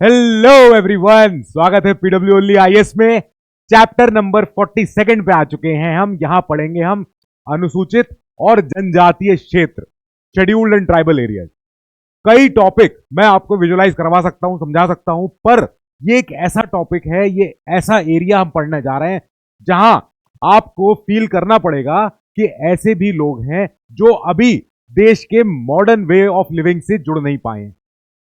Hello everyone, स्वागत है PW only IAS में। चैप्टर नंबर 42 पे आ चुके हैं हम। यहां पढ़ेंगे हम अनुसूचित और जनजातीय क्षेत्र, शेड्यूल्ड एंड ट्राइबल एरियाज। कई टॉपिक मैं आपको विजुअलाइज करवा सकता हूं, समझा सकता हूं, पर ये एक ऐसा टॉपिक है, ये ऐसा एरिया हम पढ़ने जा रहे हैं जहां आपको फील करना पड़ेगा कि ऐसे भी लोग हैं जो अभी देश के मॉडर्न वे ऑफ लिविंग से जुड़ नहीं पाए।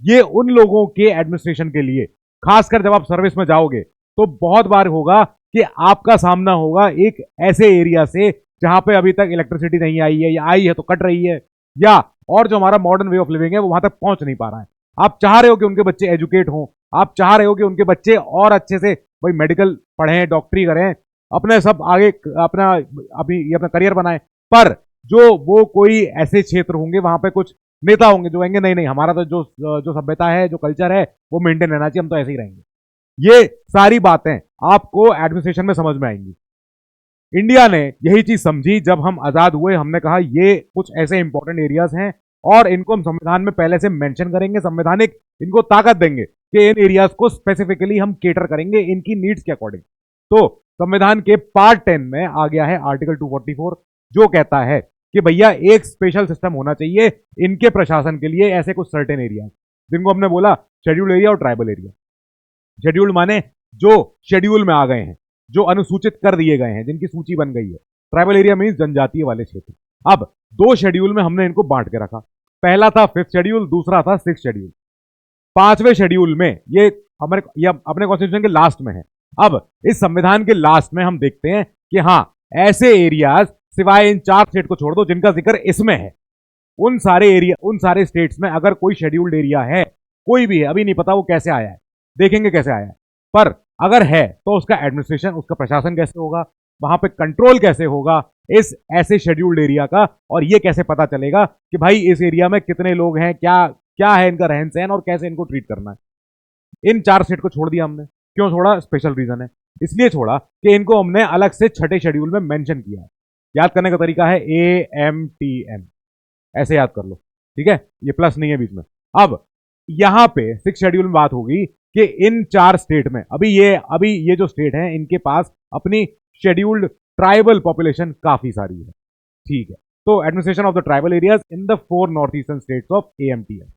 ये उन लोगों के एडमिनिस्ट्रेशन के लिए, खासकर जब आप सर्विस में जाओगे तो बहुत बार होगा कि आपका सामना होगा एक ऐसे एरिया से जहां पे अभी तक इलेक्ट्रिसिटी नहीं आई है, या आई है तो कट रही है, या और जो हमारा मॉडर्न वे ऑफ लिविंग है वो वहां तक पहुंच नहीं पा रहा है। आप चाह रहे हो कि उनके बच्चे एजुकेट हों, आप चाह रहे हो कि उनके बच्चे और अच्छे से भाई मेडिकल पढ़ें, डॉक्टरी करें, अपने सब आगे अपना अभी अपना करियर बनाएं, पर जो वो कोई ऐसे क्षेत्र होंगे, वहां पे कुछ नेता होंगे जो कहेंगे नहीं नहीं, हमारा तो जो जो सभ्यता है, जो कल्चर है, वो मेंटेन रहना चाहिए, हम तो ऐसे ही रहेंगे। ये सारी बातें आपको एडमिनिस्ट्रेशन में समझ में आएंगी। इंडिया ने यही चीज समझी जब हम आजाद हुए। हमने कहा ये कुछ ऐसे इंपॉर्टेंट एरियाज हैं और इनको हम संविधान में पहले से मेंशन करेंगे, संवैधानिक इनको ताकत देंगे कि इन एरियाज को स्पेसिफिकली हम केटर करेंगे इनकी नीड्स के अकॉर्डिंग। तो संविधान के पार्ट 10 में आ गया है आर्टिकल 244, जो कहता है कि भैया एक स्पेशल सिस्टम होना चाहिए इनके प्रशासन के लिए, ऐसे कुछ सर्टेन एरिया जिनको हमने बोला शेड्यूल्ड एरिया और ट्राइबल एरिया। शेड्यूल्ड माने जो शेड्यूल में आ गए हैं, जो अनुसूचित कर दिए गए हैं, जिनकी सूची बन गई है। ट्राइबल एरिया मीन जनजातीय वाले क्षेत्र। अब दो शेड्यूल में हमने इनको बांट के रखा। पहला था 5th शेड्यूल, दूसरा था 6th शेड्यूल। 5वें शेड्यूल में ये अपने कॉन्स्टिट्यूशन के लास्ट में है। अब इस संविधान के लास्ट में हम देखते हैं कि हाँ, ऐसे एरियाज सिवाय इन 4 स्टेट को छोड़ दो जिनका जिक्र इसमें है, उन सारे स्टेट्स में अगर कोई शेड्यूल्ड एरिया है, कोई भी है, अभी नहीं पता वो कैसे आया है, देखेंगे कैसे आया है, पर अगर है तो उसका एडमिनिस्ट्रेशन, उसका प्रशासन कैसे होगा, वहां पे कंट्रोल कैसे होगा इस ऐसे शेड्यूल्ड एरिया का, और ये कैसे पता चलेगा कि भाई इस एरिया में कितने लोग हैं, क्या क्या है इनका रहन सहन और कैसे इनको ट्रीट करना है। इन 4 स्टेट को छोड़ दिया हमने। क्यों छोड़ा? स्पेशल रीजन है, इसलिए छोड़ा कि इनको हमने अलग से 6ठे शेड्यूल में मेंशन किया है। याद करने का तरीका है AMTM, ऐसे याद कर लो, ठीक है, ये प्लस नहीं है बीच में। अब यहां पे 6 शेड्यूल में बात होगी कि इन 4 स्टेट में अभी ये जो स्टेट हैं इनके पास अपनी शेड्यूल्ड ट्राइबल पॉपुलेशन काफी सारी है, ठीक है। तो administration of the tribal areas in the 4 north eastern states of AMTM,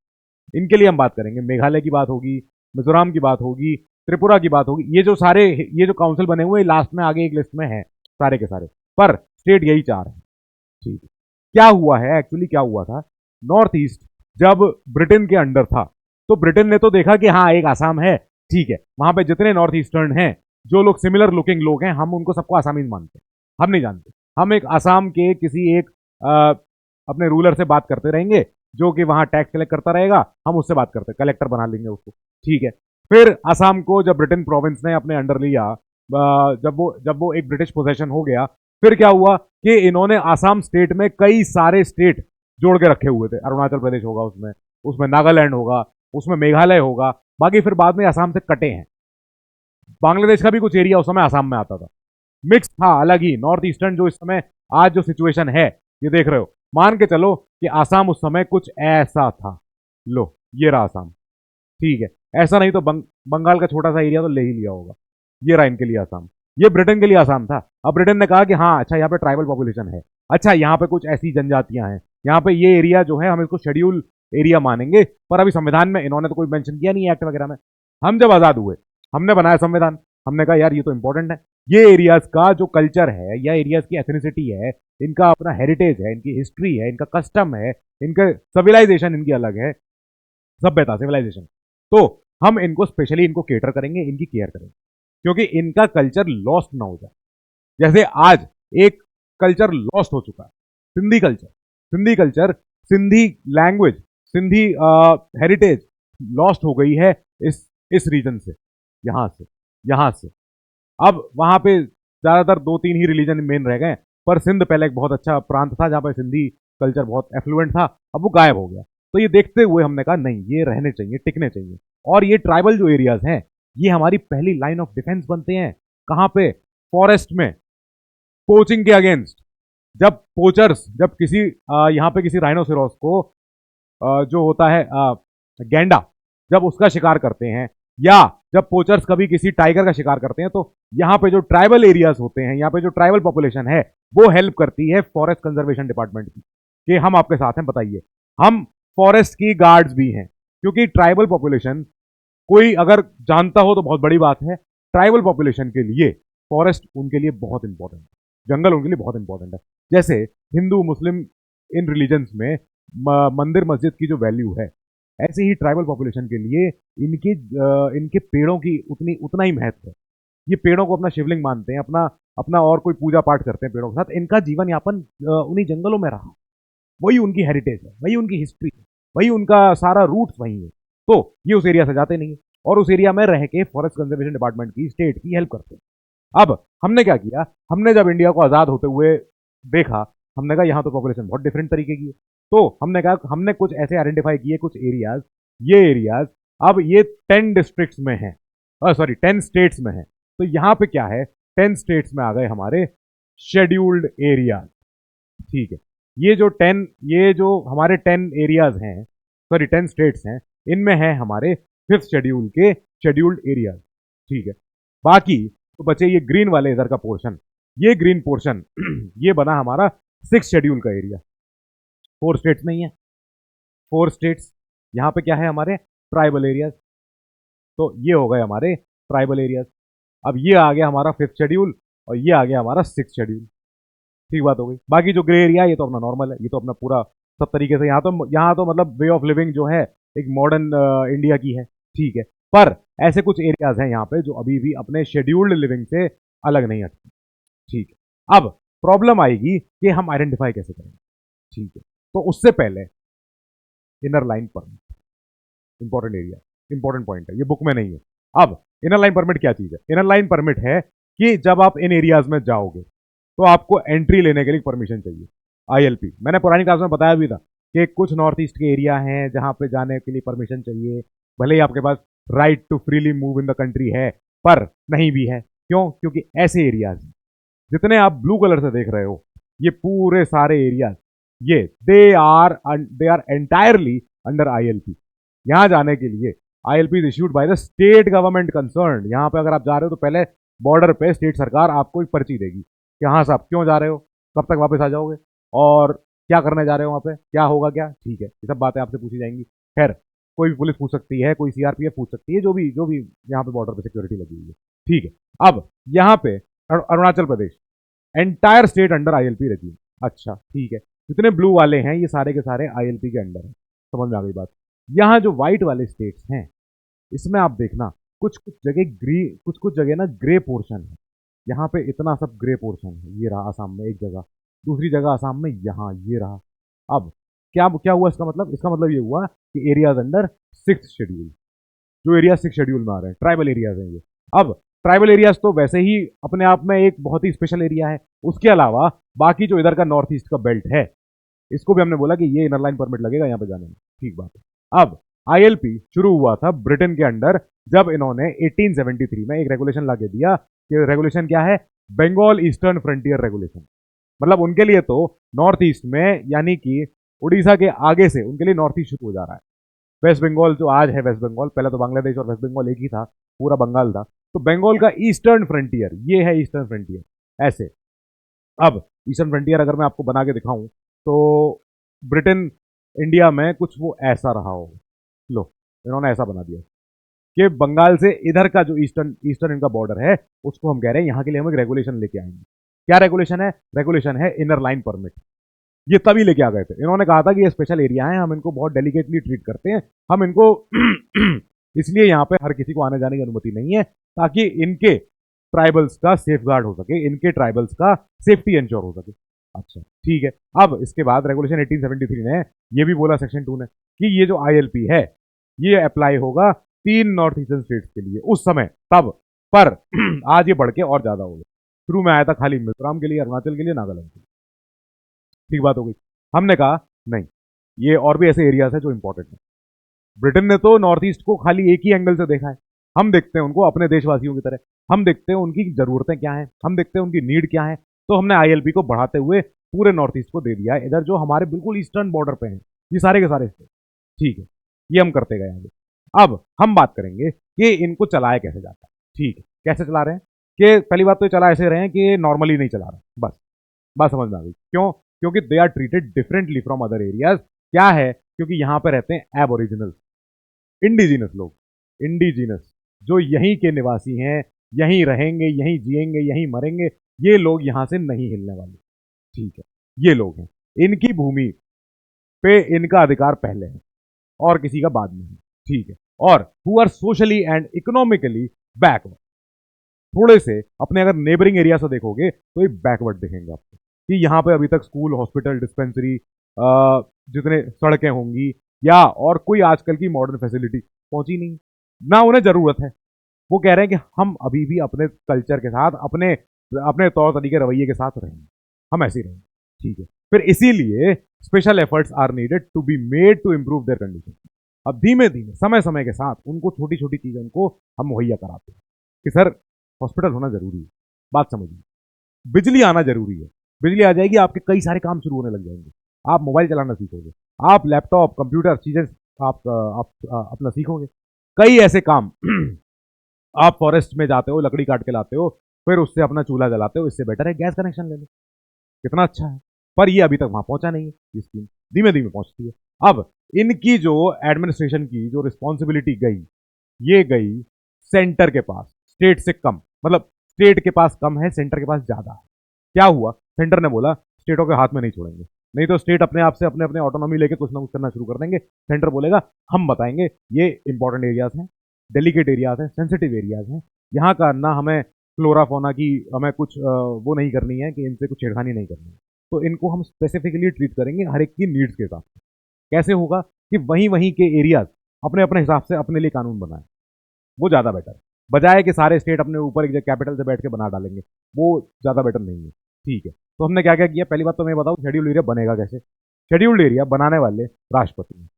इनके लिए हम बात करेंगे। मेघालय की बात होगी, मिजोरम की बात होगी, त्रिपुरा की बात होगी। ये जो काउंसिल बने हुए लास्ट में आगे एक लिस्ट में है सारे के सारे, पर स्टेट यही 4 है, ठीक है। क्या हुआ है एक्चुअली, क्या हुआ था, नॉर्थ ईस्ट जब ब्रिटेन के अंडर था तो ब्रिटेन ने तो देखा कि हाँ एक आसाम है, ठीक है, वहां पे जितने नॉर्थ ईस्टर्न हैं, जो लोग सिमिलर लुकिंग लोग हैं, हम उनको सबको आसामीज मानते हैं, हम नहीं जानते। हम एक आसाम के किसी एक अपने रूलर से बात करते रहेंगे जो कि वहां टैक्स कलेक्ट करता रहेगा, हम उससे बात करते, कलेक्टर बना लेंगे उसको, ठीक है। फिर आसाम को जब ब्रिटेन प्रोविंस ने अपने अंडर लिया, जब वो एक ब्रिटिश पोजेशन हो गया, फिर क्या हुआ कि इन्होंने आसाम स्टेट में कई सारे स्टेट जोड़ के रखे हुए थे। अरुणाचल प्रदेश होगा उसमें, उसमें नागालैंड होगा, उसमें मेघालय होगा, बाकी फिर बाद में आसाम से कटे हैं। बांग्लादेश का भी कुछ एरिया उस समय आसाम में आता था, मिक्स था, अलग ही नॉर्थ ईस्टर्न। जो इस समय आज जो सिचुएशन है ये देख रहे हो, मान के चलो कि आसाम उस समय कुछ ऐसा था। लो ये रहा आसाम, ठीक है। ऐसा नहीं तो बंगाल का छोटा सा एरिया तो ले ही लिया होगा। ये रहा इनके लिए आसाम, ये ब्रिटेन के लिए आसाम था। अब ब्रिटेन ने कहा कि हाँ अच्छा, यहाँ पे ट्राइबल पॉपुलेशन है, अच्छा यहाँ पे कुछ ऐसी जनजातियां हैं, यहाँ पे ये एरिया जो है हम इसको शेड्यूल एरिया मानेंगे। पर अभी संविधान में इन्होंने तो कोई मेंशन किया नहीं एक्ट वगैरह में। हम जब आजाद हुए, हमने बनाया संविधान, हमने कहा यार ये तो इंपॉर्टेंट है, ये एरियाज का जो कल्चर है या एरियाज की एथनिसिटी है, इनका अपना हेरिटेज है, इनकी हिस्ट्री है, इनका कस्टम है, इनका सिविलाइजेशन इनकी अलग है, सभ्यता सिविलाइजेशन। तो हम इनको स्पेशली इनको केटर करेंगे, इनकी केयर करेंगे, क्योंकि इनका कल्चर लॉस्ट ना हो जाए। जैसे आज एक कल्चर लॉस्ट हो चुका है, Sindhi culture, Sindhi language, Sindhi heritage lost हो गई है इस रीजन से, यहां से। अब वहां पे ज्यादातर 2-3 ही रिलीजन मेन रह गए, पर सिंध पहले एक बहुत अच्छा प्रांत था जहां पर सिंधी कल्चर बहुत एफ्लुएंट था, अब वो गायब हो गया। तो ये देखते हुए हमने कहा नहीं, ये रहने चाहिए, टिकने चाहिए। और ये ट्राइबल जो एरियाज हैं, ये हमारी पहली लाइन ऑफ डिफेंस बनते हैं। कहां पे? फॉरेस्ट में, पोचिंग के अगेंस्ट। जब पोचर्स, जब किसी यहाँ पे किसी राइनोसेरोस को जो होता है गैंडा, जब उसका शिकार करते हैं या जब पोचर्स कभी किसी टाइगर का शिकार करते हैं तो यहाँ पे जो ट्राइबल एरियाज होते हैं, यहाँ पे जो ट्राइबल पॉपुलेशन है, वो हेल्प करती है फॉरेस्ट कंजर्वेशन डिपार्टमेंट की कि हम आपके साथ हैं, बताइए। हम फॉरेस्ट की गार्ड्स भी हैं, क्योंकि ट्राइबल पॉपुलेशन कोई अगर जानता हो तो बहुत बड़ी बात है। ट्राइबल पॉपुलेशन के लिए फॉरेस्ट उनके लिए बहुत इंपॉर्टेंट है, जंगल उनके लिए बहुत इंपॉर्टेंट है। जैसे हिंदू मुस्लिम इन रिलीजन्स में मंदिर मस्जिद की जो वैल्यू है, ऐसे ही ट्राइबल पॉपुलेशन के लिए इनके पेड़ों की उतना ही महत्व है। ये पेड़ों को अपना शिवलिंग मानते हैं, अपना अपना और कोई पूजा पाठ करते हैं पेड़ों के साथ। इनका जीवन यापन उन्हीं जंगलों में रहा, वही उनकी हेरिटेज है, वही उनकी हिस्ट्री है, वही उनका सारा रूट्स वही है। तो ये उस एरिया से जाते नहीं है और उस एरिया में रह के फॉरेस्ट कंजर्वेशन डिपार्टमेंट की, स्टेट की हेल्प करते हैं। अब हमने क्या किया, हमने जब इंडिया को आज़ाद होते हुए देखा, हमने कहा यहाँ तो पॉपुलेशन बहुत डिफरेंट तरीके की है। तो हमने कहा, हमने कुछ ऐसे आइडेंटिफाई किए कुछ एरियाज, ये एरियाज अब ये 10 डिस्ट्रिक्ट्स में है, सॉरी 10 स्टेट्स में है। तो यहाँ पे क्या है, 10 स्टेट्स में आ गए हमारे शेड्यूल्ड एरिया। ठीक है, ये जो हमारे 10 एरियाज हैं, सॉरी 10 स्टेट्स हैं, इनमें है हमारे 5th शेड्यूल के शेड्यूल्ड एरियाज। ठीक है, बाकी तो बचे ये ग्रीन वाले इधर का पोर्शन, ये ग्रीन पोर्शन ये बना हमारा 6th शेड्यूल का एरिया। 4 स्टेट्स नहीं है, 4 स्टेट्स। यहाँ पे क्या है हमारे ट्राइबल एरियाज, तो ये हो गए हमारे ट्राइबल एरियाज। अब ये आ गया हमारा 5th शेड्यूल और ये आ गया हमारा 6th शेड्यूल। ठीक बात हो गई। बाकी जो ग्रे एरिया है ये तो अपना नॉर्मल है, ये तो अपना पूरा सब तरीके से यहाँ तो मतलब वे ऑफ लिविंग जो है एक मॉडर्न इंडिया की है। ठीक है, पर ऐसे कुछ एरियाज हैं यहाँ पे जो अभी भी अपने शेड्यूल्ड लिविंग से अलग नहीं हटते। ठीक है, अब प्रॉब्लम आएगी कि हम आइडेंटिफाई कैसे करेंगे। ठीक है, तो उससे पहले inner line permit, important area, important point है, ये बुक में नहीं है। अब इनर लाइन परमिट क्या चीज है? इनर लाइन परमिट है कि जब आप इन एरियाज में जाओगे तो आपको एंट्री लेने के लिए परमिशन चाहिए, आईएलपी। मैंने पुरानी क्लास में बताया भी था कि कुछ नॉर्थ ईस्ट के एरिया हैं जहां पे जाने के लिए परमिशन चाहिए, भले ही आपके पास right to freely move in the country है, पर नहीं भी है। क्यों? क्योंकि ऐसे एरियाज जितने आप ब्लू कलर से देख रहे हो, ये पूरे सारे एरियाज ये they are entirely under ILP. यहां जाने के लिए ILP is issued by the state government concern. यहां पे अगर आप जा रहे हो तो पहले बॉर्डर पे स्टेट सरकार आपको एक पर्ची देगी कि हाँ साहब क्यों जा रहे हो, कब तक वापस आ जाओगे और क्या करने जा रहे हो, वहाँ पे क्या होगा क्या। ठीक है, ये सब बातें आपसे पूछी जाएंगी। खैर, कोई भी पुलिस पूछ सकती है, कोई सीआरपीएफ पूछ सकती है, जो भी यहाँ पे बॉर्डर पे सिक्योरिटी लगी हुई है। ठीक है, अब यहाँ पे Arunachal Pradesh, entire state under ILP regime. अच्छा ठीक है, जितने ब्लू वाले हैं ये सारे के सारे आईएलपी के अंडर है, समझ में आ गई बात। यहाँ जो व्हाइट वाले स्टेट्स हैं इसमें आप देखना कुछ कुछ जगह कुछ जगह ना ग्रे पोर्शन है। यहाँ पे इतना सब ग्रे पोर्शन है, ये रहा आसाम में एक जगह, दूसरी जगह आसाम में यहाँ ये रहा। अब क्या क्या हुआ इसका मतलब? इसका मतलब ये हुआ कि एरियाज अंडर 6th शेड्यूल, जो एरिया 6th शेड्यूल में आ रहे हैं ट्राइबल एरियाज हैं ये। अब ट्राइबल एरियाज तो वैसे ही अपने आप में एक बहुत ही स्पेशल एरिया है, उसके अलावा बाकी जो इधर का नॉर्थ ईस्ट का बेल्ट है इसको भी हमने बोला कि ये इनर लाइन परमिट लगेगा यहाँ पे जाने में। ठीक बात है। अब आईएलपी शुरू हुआ था ब्रिटेन के अंडर, जब इन्होंने 1873 में एक रेगुलेशन लाके दिया कि रेगुलेशन क्या है, बंगाल ईस्टर्न फ्रंटियर रेगुलेशन। मतलब उनके लिए तो नॉर्थ ईस्ट में, यानी कि उड़ीसा के आगे से उनके लिए नॉर्थ ईस्ट शुरू हो जा रहा है। वेस्ट बंगाल जो आज है वेस्ट बंगाल, पहले तो बांग्लादेश और वेस्ट बंगाल एक ही था, पूरा बंगाल था। तो बंगाल का ईस्टर्न फ्रंटियर ये है, ईस्टर्न फ्रंटियर ऐसे। अब ईस्टर्न फ्रंटियर अगर मैं आपको बना के दिखाऊं तो ब्रिटेन इंडिया में कुछ वो ऐसा रहा हो, लो इन्होंने ऐसा बना दिया कि बंगाल से इधर का जो ईस्टर्न इनका बॉर्डर है उसको हम कह रहे हैं यहाँ के लिए हम एक रेगुलेशन लेके आएंगे। क्या रेगुलेशन है? रेगुलेशन है इनर लाइन परमिट। ये तभी लेके आ गए थे, इन्होंने कहा था कि ये स्पेशल एरिया है, हम इनको बहुत डेलिकेटली ट्रीट करते हैं, हम इनको इसलिए यहाँ पे हर किसी को आने जाने की अनुमति नहीं है, ताकि इनके ट्राइबल्स का सेफ गार्ड हो सके, इनके ट्राइबल्स का सेफ्टी इंश्योर हो सके। अच्छा ठीक है, अब इसके बाद रेगुलेशन 1873 ने ये भी बोला सेक्शन 2 ने कि ये जो आईएलपी है ये अप्लाई होगा 3 नॉर्थ ईस्टर्न स्टेट्स के लिए उस समय तब, पर आज ये बढ़ के और ज्यादा हो गया। शुरू में आया था खाली मिजोरम के लिए, अरुणाचल के लिए, नागालैंड के लिए। ठीक बात हो गई। हमने कहा नहीं, ये और भी ऐसे एरियाज है जो इंपॉर्टेंट है। ब्रिटेन ने तो नॉर्थ ईस्ट को खाली एक ही एंगल से देखा है, हम देखते हैं उनको अपने देशवासियों की तरह, हम देखते हैं उनकी जरूरतें क्या हैं, हम देखते हैं उनकी नीड क्या है। तो हमने आईएलपी को बढ़ाते हुए पूरे नॉर्थ ईस्ट को दे दिया है, इधर जो हमारे बिल्कुल ईस्टर्न बॉर्डर पे हैं ये सारे के सारे स्टेट। ठीक है, ये हम करते गए आगे। अब हम बात करेंगे कि इनको चलाया कैसे जाता है। ठीक है, कैसे चला रहे हैं कि पहली बात तो ये चला ऐसे रहे हैं कि नॉर्मली नहीं चला रहे, बस बात समझ में आ गई। क्यों? क्योंकि they are treated differently from other areas. क्या है? क्योंकि यहां पर रहते हैं एबोरिजिनल, इंडिजिनस लोग, इंडिजिनस जो यहीं के निवासी हैं, यहीं रहेंगे, यहीं जिएंगे, यहीं मरेंगे, ये लोग यहां से नहीं हिलने वाले। ठीक है, ये लोग हैं, इनकी भूमि पे इनका अधिकार पहले है और किसी का बाद में है। ठीक है, और who are socially and economically backward, थोड़े से अपने अगर नेबरिंग एरिया से देखोगे तो ये बैकवर्ड दिखेंगे आपको कि यहाँ पे अभी तक स्कूल, हॉस्पिटल, डिस्पेंसरी, जितने सड़कें होंगी या और कोई आजकल की मॉडर्न फैसिलिटी पहुंची नहीं, ना उन्हें जरूरत है। वो कह रहे हैं कि हम अभी भी अपने कल्चर के साथ, अपने अपने तौर तरीके, रवैये के साथ रहेंगे, हम ऐसे ही रहेंगे। ठीक है, फिर इसीलिए special efforts are needed to be made to improve their condition. अब धीमे धीमे समय समय के साथ उनको छोटी छोटी चीजें उनको हम मुहैया कराते हैं कि सर हॉस्पिटल होना जरूरी है, बात समझिए, बिजली आना जरूरी है, बिजली आ जाएगी आपके कई सारे काम शुरू होने लग जाएंगे, आप मोबाइल चलाना सीखोगे, आप लैपटॉप, कंप्यूटर चीजें आप अपना सीखोगे, कई ऐसे काम आप फॉरेस्ट में जाते हो, लकड़ी काट के लाते हो, फिर उससे अपना चूल्हा जलाते हो, इससे बेटर है गैस कनेक्शन ले लो, कितना अच्छा है। पर ये अभी तक वहां पहुंचा नहीं है, ये स्कीम धीमे धीमे पहुंचती है। अब इनकी जो एडमिनिस्ट्रेशन की जो रिस्पॉन्सिबिलिटी गई, ये गई सेंटर के पास, स्टेट से कम, मतलब स्टेट के पास कम है, सेंटर के पास ज्यादा है। क्या हुआ? सेंटर ने बोला स्टेटों के हाथ में नहीं छोड़ेंगे, नहीं तो स्टेट अपने आप से अपने अपने ऑटोनॉमी लेके कुछ ना कुछ करना शुरू कर देंगे। सेंटर बोलेगा हम बताएंगे ये इंपॉर्टेंट एरियाज हैं, डेलिकेट एरियाज हैं, सेंसिटिव एरियाज हैं, यहाँ का ना हमें फ्लोरा फोना की हमें कुछ वो नहीं करनी है कि इनसे कुछ छेड़खानी नहीं करनी है, तो इनको हम स्पेसिफिकली ट्रीट करेंगे हर एक की नीड्स के हिसाब से। कैसे होगा? कि वहीं वहीं के एरियाज अपने अपने हिसाब से अपने लिए कानून बनाए, वो ज़्यादा बेटर है, बजाय कि सारे स्टेट अपने ऊपर एक कैपिटल से बैठ के बना डालेंगे, वो ज़्यादा बेटर नहीं है। ठीक है, तो हमने क्या क्या किया? पहली बात तो मैं बताऊं शेड्यूल्ड एरिया बनेगा कैसे। शेड्यूल्ड एरिया बनाने वाले राष्ट्रपति हैं।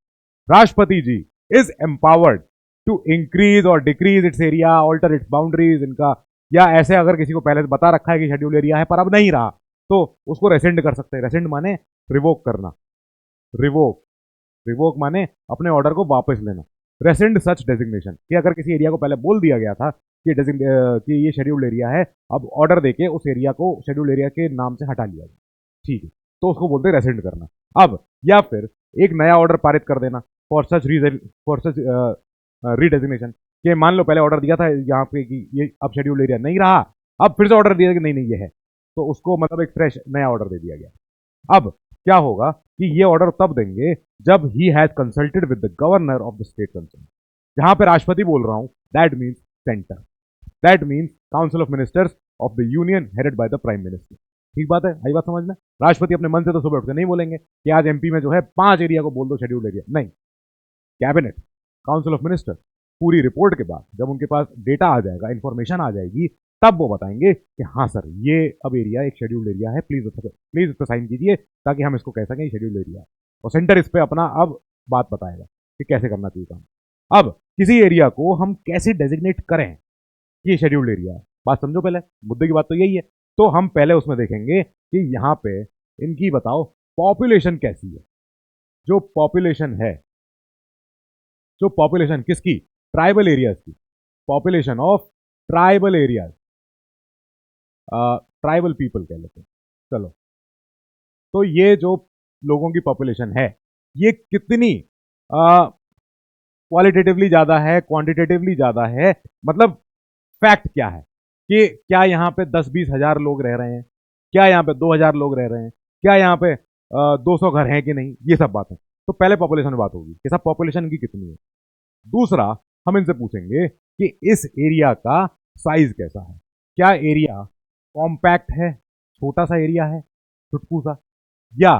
राष्ट्रपति ji is empowered to increase और decrease its area, alter its boundaries, इनका, या ऐसे अगर किसी को पहले से बता रखा है कि शेड्यूल एरिया है पर अब नहीं रहा तो उसको रेसेंड कर सकते हैं। रेसेंड माने रिवोक करना, रिवोक, रिवोक माने अपने ऑर्डर को वापस लेना। रेसेंड सच डेजिग्नेशन कि अगर किसी एरिया को पहले बोल दिया गया था कि ये शेड्यूल्ड एरिया है, अब ऑर्डर देके उस एरिया को शेड्यूल्ड एरिया के नाम से हटा लिया गया, ठीक है, तो उसको बोलते हैं रेसेंड करना। अब या फिर एक नया ऑर्डर पारित कर देना for such reason, for such redesignation, कि मान लो पहले ऑर्डर दिया था यहाँ पे कि ये अब शेड्यूल्ड एरिया नहीं रहा, अब फिर से ऑर्डर दिया कि नहीं नहीं ये है, तो उसको मतलब एक फ्रेश नया ऑर्डर दे दिया गया। अब क्या होगा कि ये ऑर्डर तब देंगे जब he has consulted with the governor of the state concern. जहां पे राष्ट्रपति बोल रहा हूं, that means centre, that means council of ministers of the union headed by the prime minister. ठीक बात है, आई बात समझ में। राष्ट्रपति अपने मन से तो सुबह उठ के नहीं बोलेंगे कि आज एमपी में जो है 5 एरिया को बोल दो शेड्यूल्ड एरिया, नहीं, कैबिनेट, काउंसिल ऑफ मिनिस्टर पूरी रिपोर्ट के बाद जब उनके पास डेटा आ जाएगा, इंफॉर्मेशन आ जाएगी, तब वो बताएंगे कि हाँ सर ये अब एरिया एक शेड्यूल्ड एरिया है, प्लीज प्लीज इस पर साइन कीजिए ताकि हम इसको कह सकें शेड्यूल्ड एरिया है। और सेंटर इस पर अपना अब बात बताएगा कि कैसे करना चाहिए काम। अब किसी एरिया को हम कैसे डेजिग्नेट करें कि ये शेड्यूल्ड एरिया है, बात समझो पहले, मुद्दे की बात तो यही है। तो हम पहले उसमें देखेंगे कि यहाँ पे इनकी बताओ पॉपुलेशन कैसी है। जो पॉपुलेशन है, जो पॉपुलेशन किसकी? ट्राइबल एरियाज की, population of tribal areas, tribal people कह लेते हैं, चलो। तो ये जो लोगों की पॉपुलेशन है ये कितनी क्वालिटेटिवली ज्यादा है, क्वांटिटेटिवली ज्यादा है, मतलब फैक्ट क्या है कि क्या यहाँ पे 10-20 हजार लोग रह रहे हैं, क्या यहाँ पे 2,000 लोग रह रहे हैं, क्या यहाँ पे 200 घर हैं कि नहीं, ये सब बात है। तो पहले पॉपुलेशन में बात होगी कि सब पॉपुलेशन की कितनी है। दूसरा हम इनसे पूछेंगे कि इस एरिया का साइज कैसा है, क्या एरिया कॉम्पैक्ट है, छोटा सा एरिया है, छुटकू सा, या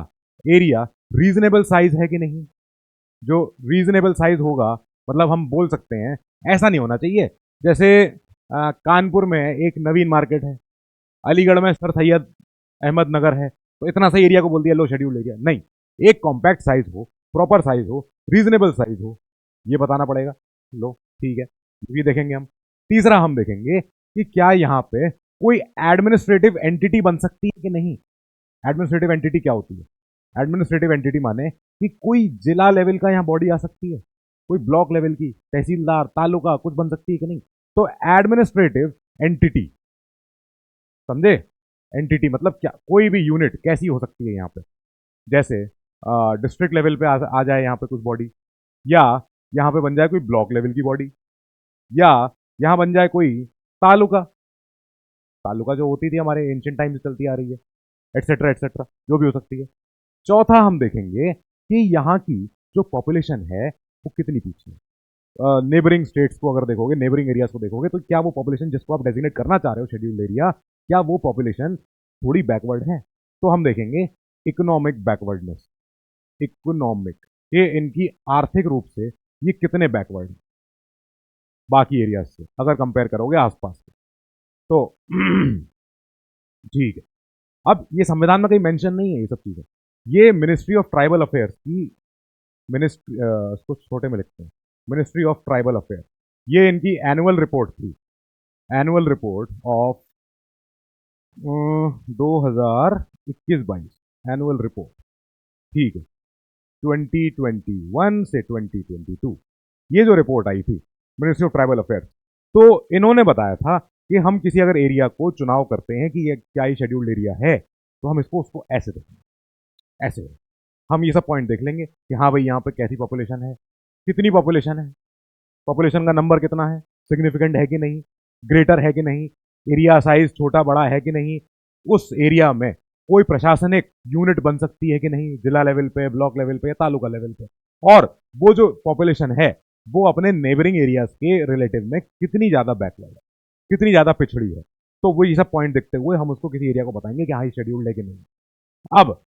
एरिया रीजनेबल साइज है कि नहीं। जो रीजनेबल साइज होगा मतलब हम बोल सकते हैं ऐसा नहीं होना चाहिए जैसे कानपुर में एक नवीन मार्केट है, अलीगढ़ में सर सैयद अहमद नगर है, तो इतना सा एरिया को बोल दिया लो शेड्यूल एरिया, नहीं, एक कॉम्पैक्ट साइज हो, प्रॉपर साइज हो, रीजनेबल साइज हो, ये बताना पड़ेगा। लो ठीक है, ये देखेंगे हम। तीसरा हम देखेंगे कि क्या यहाँ पे कोई एडमिनिस्ट्रेटिव एंटिटी बन सकती है कि नहीं। एडमिनिस्ट्रेटिव एंटिटी क्या होती है? एडमिनिस्ट्रेटिव एंटिटी माने कि कोई जिला लेवल का यहाँ बॉडी आ सकती है, कोई ब्लॉक लेवल की, तहसीलदार, तालुका कुछ बन सकती है कि नहीं? तो एडमिनिस्ट्रेटिव एंटिटी, समझे? एंटिटी मतलब क्या, कोई भी यूनिट कैसी हो सकती है यहाँ पे, जैसे डिस्ट्रिक्ट लेवल पे आ जाए यहाँ पे कुछ बॉडी, या यहाँ पे बन जाए कोई ब्लॉक लेवल की बॉडी, या यहाँ बन जाए कोई तालुका, तालुका जो होती थी हमारे एंशियंट टाइम से चलती आ रही है, एटसेट्रा जो भी हो सकती है। चौथा हम देखेंगे कि यहाँ की जो पॉपुलेशन है वो कितनी पीछे है। नेबरिंग स्टेट्स को अगर देखोगे, नेबरिंग एरियाज को देखोगे, तो क्या वो पॉपुलेशन जिसको आप डेजिग्नेट करना चाह रहे हो शेड्यूल्ड एरिया, क्या वो पॉपुलेशन थोड़ी बैकवर्ड है? तो हम देखेंगे इकोनॉमिक बैकवर्डनेस, इकोनॉमिक, ये इनकी आर्थिक रूप से ये कितने बैकवर्ड है बाकी एरियाज से अगर कंपेयर करोगे आसपास से, तो ठीक है। अब ये संविधान में कहीं मेंशन नहीं है ये सब चीजें, ये मिनिस्ट्री ऑफ ट्राइबल अफेयर्स की मिनिस्ट्री, इसको छोटे में लिखते हैं, मिनिस्ट्री ऑफ ट्राइबल अफेयर, ये इनकी एनुअल रिपोर्ट थी, annual report of 2021-22 annual report, ठीक है, 2021 से 2022 ये जो रिपोर्ट आई थी मिनिस्ट्री ऑफ ट्राइबल अफेयर्स, तो इन्होंने बताया था कि हम किसी अगर एरिया को चुनाव करते हैं कि ये क्या ये शेड्यूल्ड एरिया है, तो हम इसको उसको ऐसे देखेंगे, ऐसे हम ये सब पॉइंट देख लेंगे कि हाँ भाई यहाँ पे कैसी पॉपुलेशन है, कितनी पॉपुलेशन है, पॉपुलेशन का नंबर कितना है, सिग्निफिकेंट है कि नहीं, ग्रेटर है कि नहीं, एरिया साइज छोटा बड़ा है कि नहीं, उस एरिया में कोई प्रशासनिक यूनिट बन सकती है कि नहीं, जिला लेवल पे, ब्लॉक लेवल पे या तालुका लेवल पे, और वो जो पॉपुलेशन है वो अपने नेबरिंग एरियाज के रिलेटिव में कितनी ज्यादा बैकवर्ड है, कितनी ज्यादा पिछड़ी है। तो वो ये सब पॉइंट देखते हुए हम उसको किसी एरिया को बताएंगे कि हाँ ये शेड्यूल्ड है कि नहीं। अब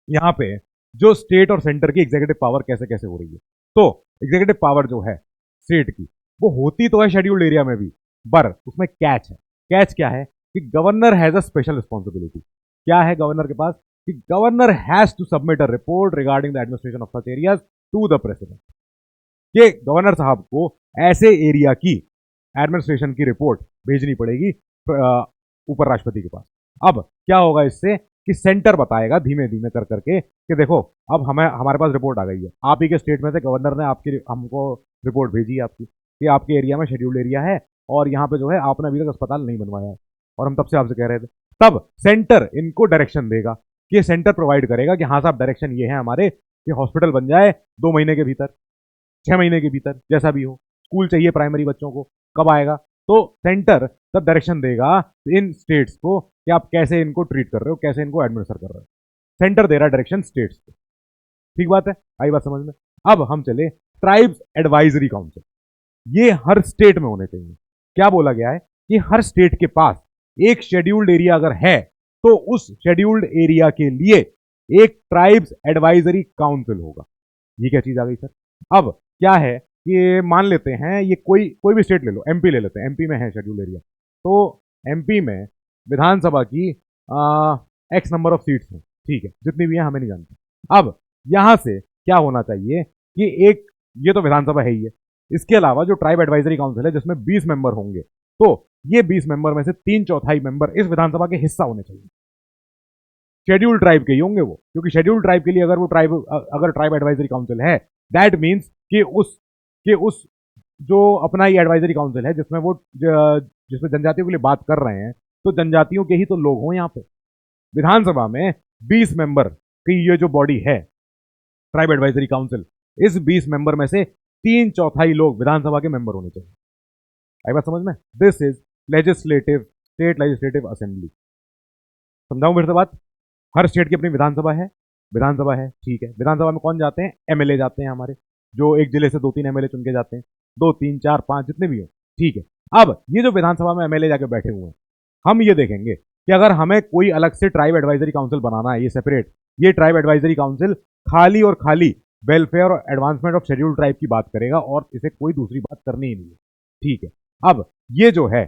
यहाँ पे जो स्टेट और सेंटर की एग्जीक्यूटिव पावर कैसे कैसे हो रही है, तो एग्जीक्यूटिव पावर जो है स्टेट की वो होती तो है शेड्यूल्ड एरिया में भी, पर उसमें कैच है। कैच क्या है कि governor has a special responsibility. क्या है गवर्नर के पास कि governor has to submit a report regarding the administration of such areas to the president. कि गवर्नर साहब को ऐसे एरिया की एडमिनिस्ट्रेशन की रिपोर्ट भेजनी पड़ेगी ऊपर राष्ट्रपति के पास। अब क्या होगा इससे कि सेंटर बताएगा धीमे धीमे कर करके कि देखो अब हमें हमारे पास रिपोर्ट आ गई है, आप ही के स्टेट में से गवर्नर ने आपकी हमको रिपोर्ट भेजी है आपकी कि आपके एरिया में शेड्यूल्ड एरिया है और यहाँ पे जो है आपने अभी तक अस्पताल नहीं बनवाया है और हम तब से आपसे कह रहे थे। तब सेंटर इनको डायरेक्शन देगा कि सेंटर प्रोवाइड करेगा कि हाँ साहब डायरेक्शन ये है हमारे कि हॉस्पिटल बन जाए 2 महीने के भीतर, 6 महीने के भीतर, जैसा भी हो। स्कूल चाहिए प्राइमरी बच्चों को, कब आएगा? तो सेंटर तब डायरेक्शन देगा इन स्टेट्स को कि आप कैसे इनको ट्रीट कर रहे हो, कैसे इनको एडमिनिस्टर कर रहे हो। सेंटर दे रहा डायरेक्शन स्टेट्स को। ठीक बात है, आई बात समझ में? अब हम चले ट्राइब्स एडवाइजरी काउंसिल, ये हर स्टेट में होने चाहिए। क्या बोला गया है कि हर स्टेट के पास एक शेड्यूल्ड एरिया अगर है तो उस शेड्यूल्ड एरिया के लिए एक ट्राइब्स एडवाइजरी काउंसिल होगा। ये क्या चीज आ गई सर? अब क्या है कि मान लेते हैं ये कोई भी स्टेट ले लो, एमपी ले लेते हैं, एमपी में है शेड्यूल्ड एरिया, तो एमपी में विधानसभा की एक्स नंबर ऑफ सीट्स हैं, ठीक है, जितनी भी हैं हमें नहीं जानते। अब यहां से क्या होना चाहिए कि एक, ये तो विधानसभा है ही है, इसके अलावा जो ट्राइब एडवाइजरी काउंसिल है जिसमें 20 मेंबर होंगे, तो ये 20 मेंबर में से 3/4 मेंबर इस विधानसभा के हिस्सा होने चाहिए। शेड्यूल्ड ट्राइब के ही होंगे वो, क्योंकि शेड्यूल्ड ट्राइब के लिए अगर ट्राइब एडवाइजरी काउंसिल है, दैट मीन्स कि उस जो अपना ये एडवाइजरी काउंसिल है जिसमें जनजातियों के लिए बात कर रहे हैं, तो जनजातियों के ही तो लोग हों यहाँ पे। विधानसभा में 20 मेंबर की ये जो बॉडी है ट्राइब एडवाइजरी काउंसिल, इस 20 मेंबर में से 3/4 लोग विधानसभा के मेंबर होने चाहिए। आई बात समझ में? This is legislative, state legislative assembly. समझाऊं फिर से बात? हर स्टेट की अपनी विधानसभा है, ठीक है, विधानसभा में कौन जाते हैं? एमएलए जाते हैं हमारे, जो एक जिले से 2-3 एमएलए चुन के जाते हैं, 2, 3, 4, 5 जितने भी हो, ठीक है। अब ये जो विधानसभा में एमएलए जाके बैठे हुए हैं, हम ये देखेंगे कि अगर हमें कोई अलग से ट्राइब एडवाइजरी काउंसिल बनाना है, ये सेपरेट, ये ट्राइब एडवाइजरी काउंसिल खाली और खाली वेलफेयर और एडवांसमेंट ऑफ शेड्यूल्ड ट्राइब की बात करेगा और इसे कोई दूसरी बात करनी ही नहीं है, ठीक है। अब ये जो है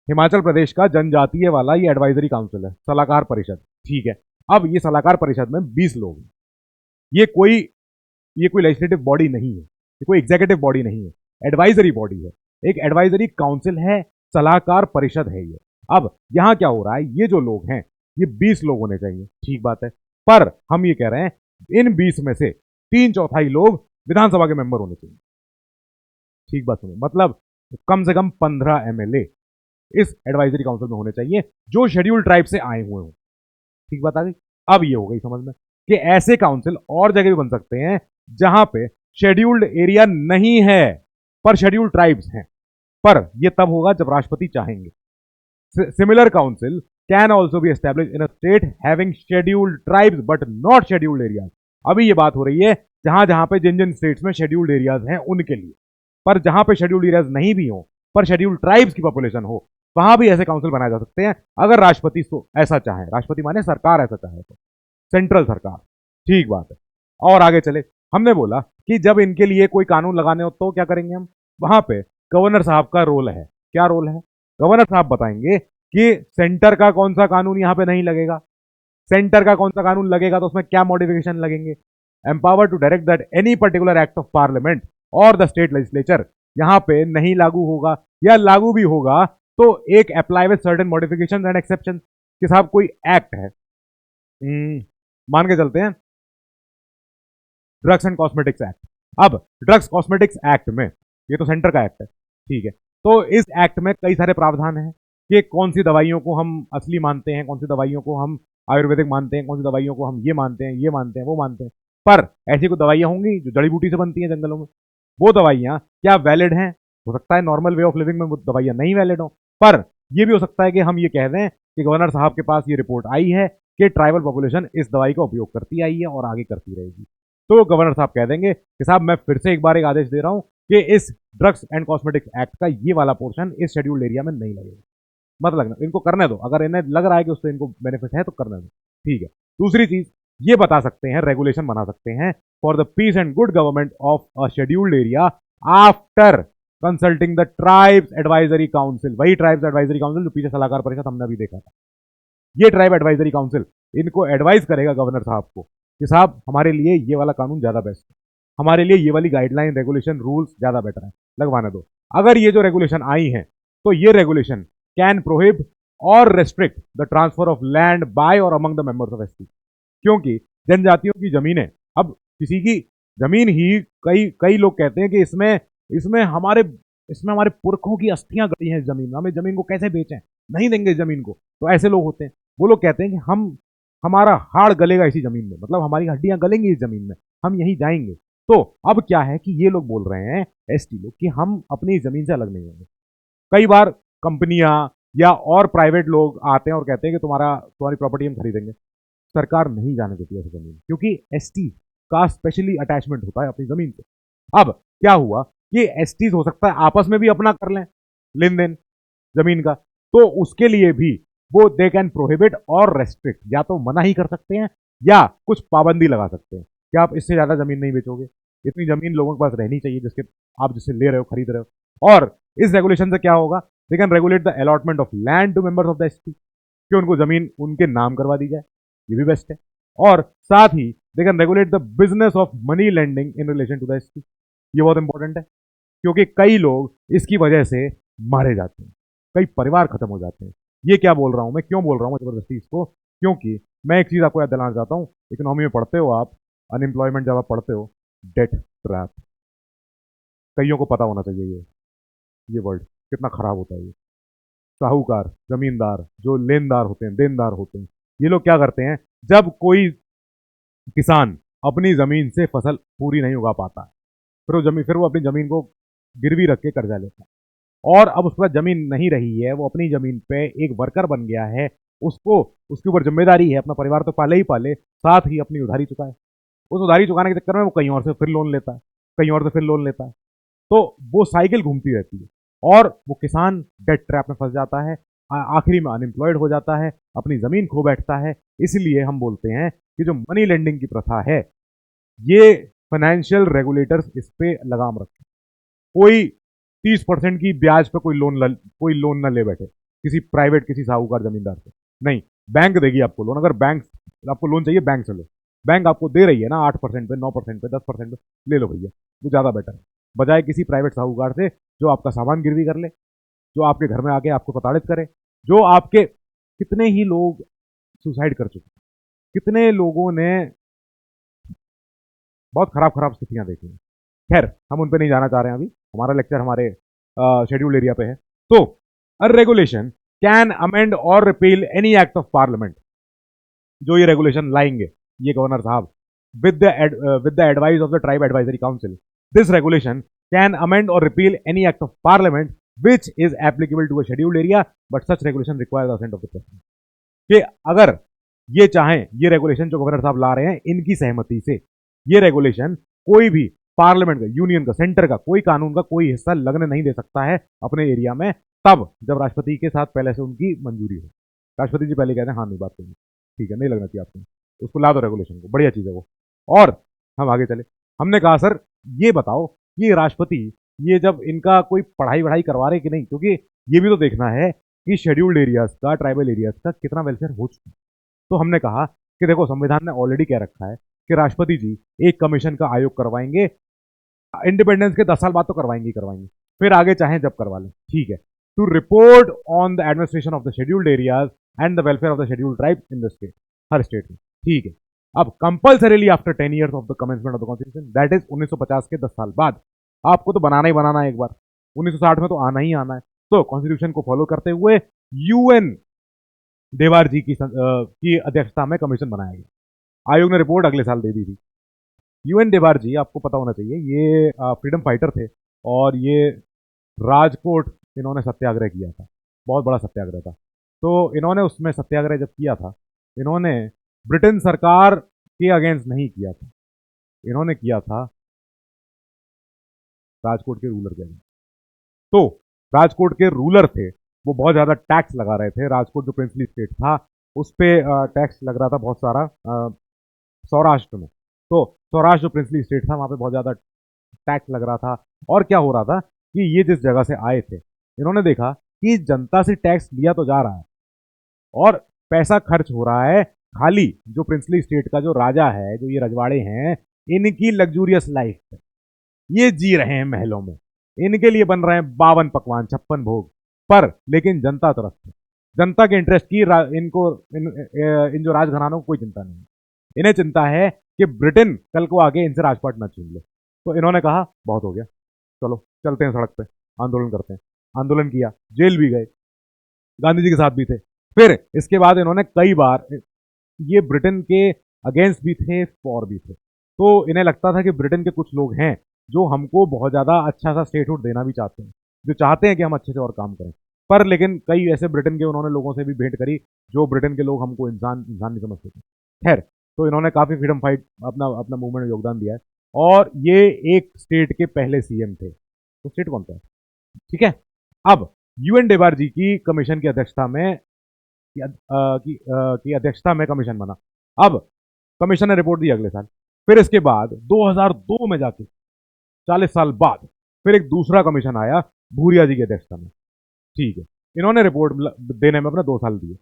हिमाचल प्रदेश का जनजातीय वाला ये एडवाइजरी काउंसिल है, सलाहकार परिषद, ठीक है। अब ये सलाहकार परिषद में 20 लोग हैं। ये कोई लेजिस्लेटिव बॉडी नहीं है, ये कोई एग्जीक्यूटिव बॉडी नहीं है, एडवाइजरी बॉडी है, एक एडवाइजरी काउंसिल है, सलाहकार परिषद है ये। अब यहां क्या हो रहा है, ये जो लोग हैं ये 20 लोग होने चाहिए, ठीक बात है, पर हम ये कह रहे हैं इन 20 में से 3/4 लोग विधानसभा के मेंबर होने चाहिए। ठीक बात सुनो, मतलब कम से कम 15 एमएलए इस एडवाइजरी काउंसिल में होने चाहिए जो शेड्यूल ट्राइब से आए हुए हों। ठीक बात आ गई। अब ये हो गई समझ में कि ऐसे काउंसिल और जगह भी बन सकते हैं जहां पे शेड्यूल्ड एरिया नहीं है पर शेड्यूल्ड ट्राइब्स हैं, पर यह तब होगा जब राष्ट्रपति चाहेंगे। Similar council can also be establish in a state having scheduled tribes but not scheduled areas. अभी ये बात हो रही है जहां जहां पे जिन जिन स्टेट्स में शेड्यूल्ड एरियाज हैं उनके लिए, पर जहां पे शेड्यूल्ड एरियाज नहीं भी हो पर शेड्यूल्ड ट्राइब्स की पॉपुलेशन हो, वहां भी ऐसे काउंसिल बनाए जा सकते हैं अगर राष्ट्रपति ऐसा चाहे। राष्ट्रपति माने सरकार ऐसा चाहे तो, सेंट्रल सरकार। ठीक बात है। और आगे चले, हमने बोला कि जब इनके लिए कोई कानून लगाने हो तो क्या करेंगे हम, वहां पे गवर्नर साहब का रोल है। क्या रोल है? गवर्नर साहब बताएंगे कि सेंटर का कौन सा कानून यहां पे नहीं लगेगा, सेंटर का कौन सा कानून लगेगा तो उसमें क्या मॉडिफिकेशन लगेंगे। Empower to direct that any particular act of parliament और द स्टेट लेजिस्लेचर यहां पे नहीं लागू होगा, या लागू भी होगा तो एक apply with certain modifications and exceptions. कि साहब कोई एक्ट है, मान के चलते हैं ड्रग्स एंड कॉस्मेटिक्स एक्ट। अब ड्रग्स कॉस्मेटिक्स एक्ट में, ये तो सेंटर का एक्ट है, ठीक है, तो इस एक्ट में कई सारे प्रावधान हैं कि कौन सी दवाइयों को हम असली मानते हैं, कौन सी दवाइयों को हम आयुर्वेदिक मानते हैं, कौन सी दवाइयों को हम ये मानते हैं, ये मानते हैं, वो मानते हैं। पर ऐसी कोई दवाइयां होंगी जो जड़ी बूटी से बनती हैं जंगलों में, वो दवाइयां क्या वैलिड हैं? हो सकता है नॉर्मल वे ऑफ लिविंग में वो दवाइयां नहीं वैलिड हो, पर यह भी हो सकता है कि हम ये कह दें कि गवर्नर साहब के पास ये रिपोर्ट आई है कि ट्राइबल पॉपुलेशन इस दवाई का उपयोग करती आई है और आगे करती रहेगी। तो गवर्नर साहब कह देंगे कि साहब मैं फिर से एक बार एक आदेश दे रहा हूं कि इस ड्रग्स एंड कॉस्मेटिक्स एक्ट का ये वाला पोर्शन इस शेड्यूल्ड एरिया में नहीं लगेगा। मत लगना, इनको करने दो, अगर इन्हें लग रहा है कि उससे इनको बेनिफिट है तो करने दो, ठीक है। दूसरी चीज ये बता सकते हैं, रेगुलेशन बना सकते हैं for the peace and good government of a scheduled area after consulting the tribes advisory council. वही ट्राइब्स एडवाइजरी काउंसिल जो पीछे सलाहकार परिषद हमने अभी देखा था, ये ट्राइब एडवाइजरी काउंसिल इनको एडवाइस करेगा गवर्नर साहब को कि साहब हमारे लिए ये वाला कानून ज्यादा बेस्ट है, हमारे लिए ये वाली गाइडलाइन, रेगुलेशन, रूल्स ज्यादा बेटर है, लगवाने दो। अगर ये जो रेगुलेशन आई है तो ये regulation can prohibit or restrict the transfer of land by or among the members of ST. क्योंकि जनजातियों की जमीनें, अब किसी की जमीन ही कई कई लोग कहते हैं कि इसमें इसमें हमारे इसमें हमारे पुरखों की अस्थियां गड़ी हैं जमीन में, हमें जमीन को कैसे बेचें, नहीं देंगे जमीन को। तो ऐसे लोग होते हैं, वो लोग कहते हैं कि हमारा हाड़ गलेगा इसी जमीन में, मतलब हमारी हड्डियां गलेंगी इस जमीन में, हम यहीं जाएंगे। तो अब क्या है कि ये लोग बोल रहे हैं एसटी लोग कि हम अपनी जमीन से अलग नहीं होंगे। कई बार कंपनियां या और प्राइवेट लोग आते हैं और कहते हैं कि तुम्हारी प्रॉपर्टी हम खरीदेंगे। सरकार नहीं जाने देती ऐसी जमीन, क्योंकि एसटी का स्पेशली अटैचमेंट होता है अपनी जमीन से। अब क्या हुआ कि एसटीज हो सकता है आपस में भी अपना कर लें लेन देन जमीन का, तो उसके लिए भी वो they can prohibit or restrict, या तो मना ही कर सकते हैं या कुछ पाबंदी लगा सकते हैं कि आप इससे ज्यादा जमीन नहीं बेचोगे, इतनी जमीन लोगों के पास रहनी चाहिए जिसके आप जिससे ले रहे हो, खरीद रहे हो। और इस रेगुलेशन से क्या होगा, they can regulate the allotment of land to members of the ST, कि उनको जमीन उनके नाम करवा दी जाए, ये भी बेस्ट है। और साथ ही they can regulate the business of money lending in relation to the ST, ये बहुत इंपॉर्टेंट है क्योंकि कई लोग इसकी वजह से मारे जाते हैं, कई परिवार खत्म हो जाते हैं। ये क्या बोल रहा हूं मैं, क्यों बोल रहा हूं जबरदस्ती इसको, क्योंकि मैं एक चीज आपको याद दिलाना चाहता हूं, इकोनॉमी में पढ़ते हो आप, अनएम्प्लॉयमेंट जब आप पढ़ते हो, डेट ट्रैप, कईयों को पता होना चाहिए ये वर्ड कितना खराब होता है। ये साहूकार, जमींदार, जो लेनदार होते हैं, देनदार होते हैं, ये लोग क्या करते हैं, जब कोई किसान अपनी जमीन से फसल पूरी नहीं उगा पाता फिर वो अपनी जमीन को गिरवी रख के कर्जा लेता है, और अब उसके बाद जमीन नहीं रही है, वो अपनी जमीन पे एक वर्कर बन गया है, उसको उसके ऊपर जिम्मेदारी है अपना परिवार तो पाले ही पाले, साथ ही अपनी उधारी चुकाए। उस उधारी चुकाने के चक्कर में वो कहीं और से फिर लोन लेता है, कहीं और से फिर लोन लेता है, तो वो साइकिल घूमती रहती है और वो किसान डेट ट्रैप में फंस जाता है, आखिरी में अनएम्प्लॉयड हो जाता है, अपनी जमीन खो बैठता है। इसलिए हम बोलते हैं कि जो मनी लेंडिंग की प्रथा है, ये फाइनेंशियल रेगुलेटर्स इस पे लगाम रखें। कोई 30% की ब्याज पे कोई लोन ना ले बैठे किसी प्राइवेट, किसी साहूकार जमींदार से, नहीं, बैंक देगी आपको लोन। अगर बैंक आपको लोन चाहिए, बैंक से लो, बैंक आपको दे रही है ना 8% पे, 9% पे, 10% पे, ले लो भैया, वो ज़्यादा बेटर है बजाय किसी प्राइवेट साहूकार से जो आपका सामान गिरवी कर ले, जो आपके घर में आके आपको प्रताड़ित करे, जो आपके, कितने ही लोग सुसाइड कर चुके हैं, कितने लोगों ने बहुत खराब खराब स्थितियां देखी हैं। खैर हम उन पे नहीं जाना चाह रहे हैं, अभी हमारा लेक्चर हमारे शेड्यूल्ड एरिया पे है। तो अ रेगुलेशन कैन अमेंड और repeal any act of parliament, जो ये रेगुलेशन लाएंगे ये गवर्नर साहब with the advice of the tribe advisory council, this regulation can amend or repeal any act of parliament which is applicable to a scheduled area, but such regulation requires the assent of the president। कि अगर ये चाहें, ये regulation जो governor साहब ला रहे हैं इनकी सहमति से ये रेगुलेशन कोई भी पार्लियामेंट का, यूनियन का, सेंटर का कोई कानून का कोई हिस्सा लगने नहीं दे सकता है अपने एरिया में, तब जब राष्ट्रपति के साथ पहले से उनकी मंजूरी हो। राष्ट्रपति जी पहले कहते हैं हाँ नहीं बात करेंगे, ठीक है नहीं लगना चाहिए आपको, उसको ला दो रेगुलेशन को, बढ़िया चीज है वो। और हम आगे चले, हमने कहा सर ये बताओ कि राष्ट्रपति ये जब इनका कोई पढ़ाई वढ़ाई करवा रहे कि नहीं, क्योंकि ये भी तो देखना है कि शेड्यूल्ड एरियाज का, ट्राइबल एरियाज का कितना वेलफेयर हो चुका है। तो हमने कहा कि देखो संविधान ने ऑलरेडी कह रखा है कि राष्ट्रपति जी एक कमीशन का आयोग करवाएंगे, इंडिपेंडेंस के 10 साल बाद तो करवाएंगे ही करवाएंगे, फिर आगे चाहे जब करवा लें, ठीक है, to report on the administration of the scheduled areas and the welfare of the scheduled tribe in the state, हर स्टेट में, ठीक है। अब compulsorily after 10 years of the commencement of the constitution, that is 1950 के 10 साल बाद, आपको तो बनाना ही बनाना है एक बार, 1960 में तो आना ही आना है। तो कॉन्स्टिट्यूशन को फॉलो करते हुए यूएन देवार जी की अध्यक्षता में कमीशन बनाया गया। आयोग ने रिपोर्ट अगले साल दे दी थी। यूएन देवार जी आपको पता होना चाहिए, ये फ्रीडम फाइटर थे और ये राजकोट इन्होंने सत्याग्रह किया था, बहुत बड़ा सत्याग्रह था। तो इन्होंने उसमें सत्याग्रह जब किया था, इन्होंने ब्रिटेन सरकार के अगेंस्ट नहीं किया था, इन्होंने किया था राजकोट के रूलर के अगेंस्ट। तो राजकोट के रूलर थे, वो बहुत ज़्यादा टैक्स लगा रहे थे, राजकोट जो प्रिंसली स्टेट था उस पर टैक्स लग रहा था बहुत सारा, सौराष्ट्र में। तो सौराष्ट्र जो प्रिंसली स्टेट था वहाँ पे बहुत ज़्यादा टैक्स लग रहा था। और क्या हो रहा था कि ये जिस जगह से आए थे, इन्होंने देखा कि जनता से टैक्स लिया तो जा रहा है और पैसा खर्च हो रहा है, खाली जो प्रिंसली स्टेट का जो राजा है, जो ये रजवाड़े हैं, इनकी लग्जूरियस लाइफ है, ये जी रहे हैं महलों में, इनके लिए बन रहे हैं 52 पकवान 56 भोग, पर लेकिन जनता तरफ से, जनता के इंटरेस्ट की इन जो राजघरानों को कोई चिंता नहीं है। इन्हें चिंता है कि ब्रिटेन कल को आगे इनसे राजपाट न छीन ले। तो इन्होंने कहा बहुत हो गया, चलो चलते हैं सड़क पे, आंदोलन करते हैं। आंदोलन किया, जेल भी गए, गांधी जी के साथ भी थे। फिर इसके बाद इन्होंने कई बार, ये ब्रिटेन के अगेंस्ट भी थे, फॉर भी थे। तो इन्हें लगता था कि ब्रिटेन के कुछ लोग हैं जो हमको बहुत ज़्यादा अच्छा सा स्टेटहुड देना भी चाहते हैं, जो चाहते हैं कि हम अच्छे से और काम करें। पर लेकिन कई ऐसे ब्रिटेन के उन्होंने लोगों से भी भेंट करी जो ब्रिटेन के लोग हमको इंसान इंसान नहीं समझते थे। खैर, तो इन्होंने काफ़ी फ्रीडम फाइट अपना अपना मूवमेंट में योगदान दिया है और ये एक स्टेट के पहले सीएम थे। तो स्टेट कौन सा है, ठीक है। अब यूएन देवार जी की कमीशन की अध्यक्षता में की अध्यक्षता में कमीशन बना। अब कमीशन ने रिपोर्ट दी अगले साल। फिर इसके बाद 2002 में जाके 40 साल बाद फिर एक दूसरा कमीशन आया भूरिया जी की अध्यक्षता में, ठीक है। इन्होंने रिपोर्ट देने में अपना 2 साल दिए,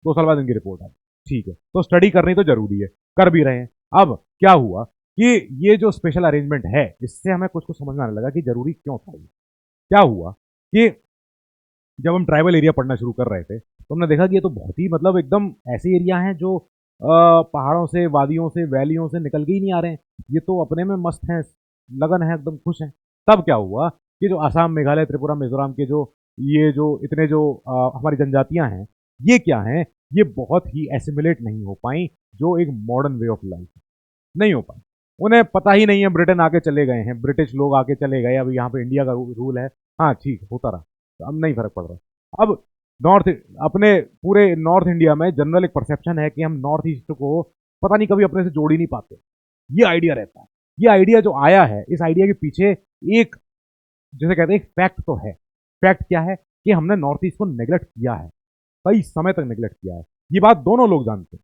2 साल बाद इनकी रिपोर्ट आई, ठीक है। तो स्टडी करनी तो जरूरी है, कर भी रहे हैं। अब क्या हुआ कि ये जो स्पेशल अरेंजमेंट है, इससे हमें कुछ समझ में आने लगा कि जरूरी क्यों था। क्या हुआ कि जब हम ट्राइबल एरिया पढ़ना शुरू कर रहे थे तो हमने देखा कि ये तो बहुत ही मतलब एकदम ऐसे एरिया हैं जो पहाड़ों से, वादियों से, वैलियों से निकल के ही नहीं आ रहे हैं, ये तो अपने में मस्त हैं, लगन है, एकदम खुश हैं। तब क्या हुआ कि जो असम, मेघालय, त्रिपुरा, मिजोरम के जो ये जो इतने जो हमारी जनजातियां हैं, ये क्या हैं, ये बहुत ही एसिमिलेट नहीं हो पाई, जो एक मॉडर्न वे ऑफ लाइफ नहीं हो पाई। उन्हें पता ही नहीं है, ब्रिटेन आके चले गए हैं, ब्रिटिश लोग आके चले गए, अब यहाँ पे इंडिया का रूल है, हाँ ठीक होता रहा, तो अब नहीं फर्क पड़ रहा। अब नॉर्थ, अपने पूरे नॉर्थ इंडिया में जनरल एक परसेप्शन है कि हम नॉर्थ ईस्ट को पता नहीं कभी अपने से जोड़ ही नहीं पाते, ये आइडिया रहता है। ये आइडिया जो आया है, इस आइडिया के पीछे एक, जैसे कहते हैं, एक फैक्ट तो है। फैक्ट क्या है कि हमने नॉर्थ ईस्ट को नेग्लेक्ट किया है, कई समय तक नेग्लेक्ट किया है। ये बात दोनों लोग जानते हैं,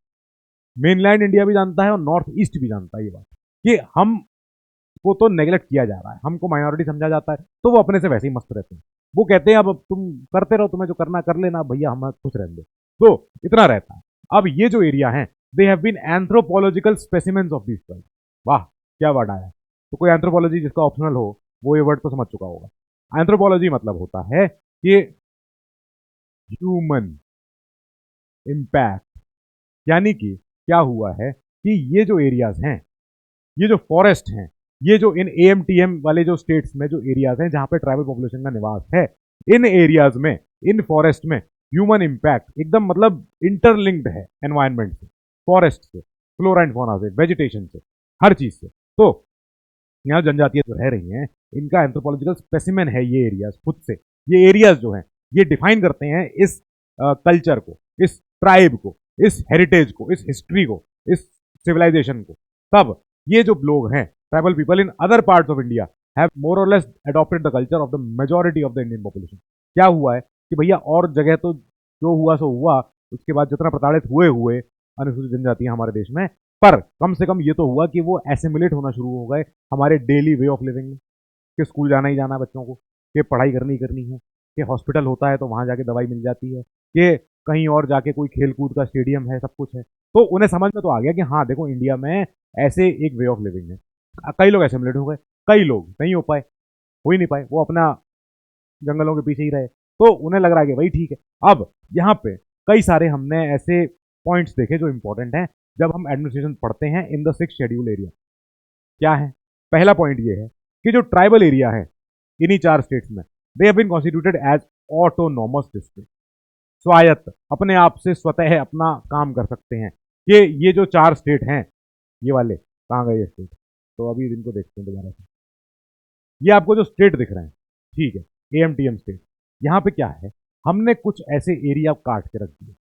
मेनलैंड इंडिया भी जानता है और नॉर्थ ईस्ट भी जानता है ये बात, कि हम को तो नेग्लेक्ट किया जा रहा है, हमको माइनॉरिटी समझा जाता है, तो वो अपने से वैसे ही मस्त रहते हैं। वो कहते हैं अब तुम करते रहो, तुम्हें जो करना कर लेना भैया, हम खुश रहेंगे। तो इतना रहता है। अब ये जो एरिया है, they have been anthropological specimens of this world. वाह क्या वर्ड आया। तो कोई एंथ्रोपोलॉजी जिसका ऑप्शनल हो वो ये वर्ड तो समझ चुका होगा। एंथ्रोपोलॉजी मतलब होता है कि ह्यूमन इम्पैक्ट, यानी कि क्या हुआ है कि ये जो एरियाज हैं, ये जो फॉरेस्ट हैं, ये जो इन AMTM वाले जो स्टेट्स में जो एरियाज हैं जहां पे ट्राइबल पॉपुलेशन का निवास है, इन एरियाज में, इन फॉरेस्ट में ह्यूमन इम्पैक्ट एकदम मतलब इंटरलिंक्ड है एनवायरनमेंट से, फॉरेस्ट से, फ्लोरा एंड फौना से, वेजिटेशन से, हर चीज से। तो यहाँ जनजातियां जो रह रही हैं, इनका एंथ्रोपोलॉजिकल स्पेसिमेन है ये एरियाज खुद से। ये एरियाज जो हैं ये डिफाइन करते हैं इस कल्चर को, इस ट्राइब को, इस हेरिटेज को, इस हिस्ट्री को, इस सिविलाइजेशन को। तब ये जो लोग हैं, tribal people in other parts of India have more or less adopted the culture of the majority of the Indian population. क्या हुआ है कि भैया और जगह तो जो हुआ सो हुआ, उसके बाद जितना प्रताड़ित हुए हुए अनुसूचित जनजातियां हमारे देश में, पर कम से कम ये तो हुआ कि वो एसिमिलेट होना शुरू हो गए हमारे डेली वे ऑफ लिविंग में, कि स्कूल जाना ही जाना है बच्चों को, कि पढ़ाई करनी ही करनी है, कि हॉस्पिटल होता है तो वहां जाके दवाई मिल जाती है, कि कहीं और जाके कोई खेल कूद का स्टेडियम है, सब कुछ है। तो उन्हें समझ में तो आ गया कि हाँ देखो इंडिया में ऐसे एक वे ऑफ लिविंग है। कई लोग एसिमिलेट हो गए, कई लोग नहीं हो पाए, हो ही नहीं पाए, वो अपना जंगलों के पीछे ही रहे। तो उन्हें लग रहा है कि भाई ठीक है। अब यहाँ पे कई सारे हमने ऐसे पॉइंट्स देखे जो इंपॉर्टेंट हैं जब हम एडमिनिस्ट्रेशन पढ़ते हैं in the 6th schedule area. क्या है? पहला पॉइंट ये है कि जो ट्राइबल एरिया है इन्हीं 4 स्टेट्स में, they have been constituted as autonomous district. स्वायत्त, अपने आप से स्वतः अपना काम कर सकते हैं। ये जो 4 स्टेट हैं, ये वाले कहाँ गए ये स्टेट? तो अभी इनको देखते हैं दोबारा से। ये आपको जो स्टेट दिख रहे हैं, ठीक है, AMTM स्टेट, यहाँ पे क्या है, हमने कुछ ऐसे एरिया काट के रख दिए।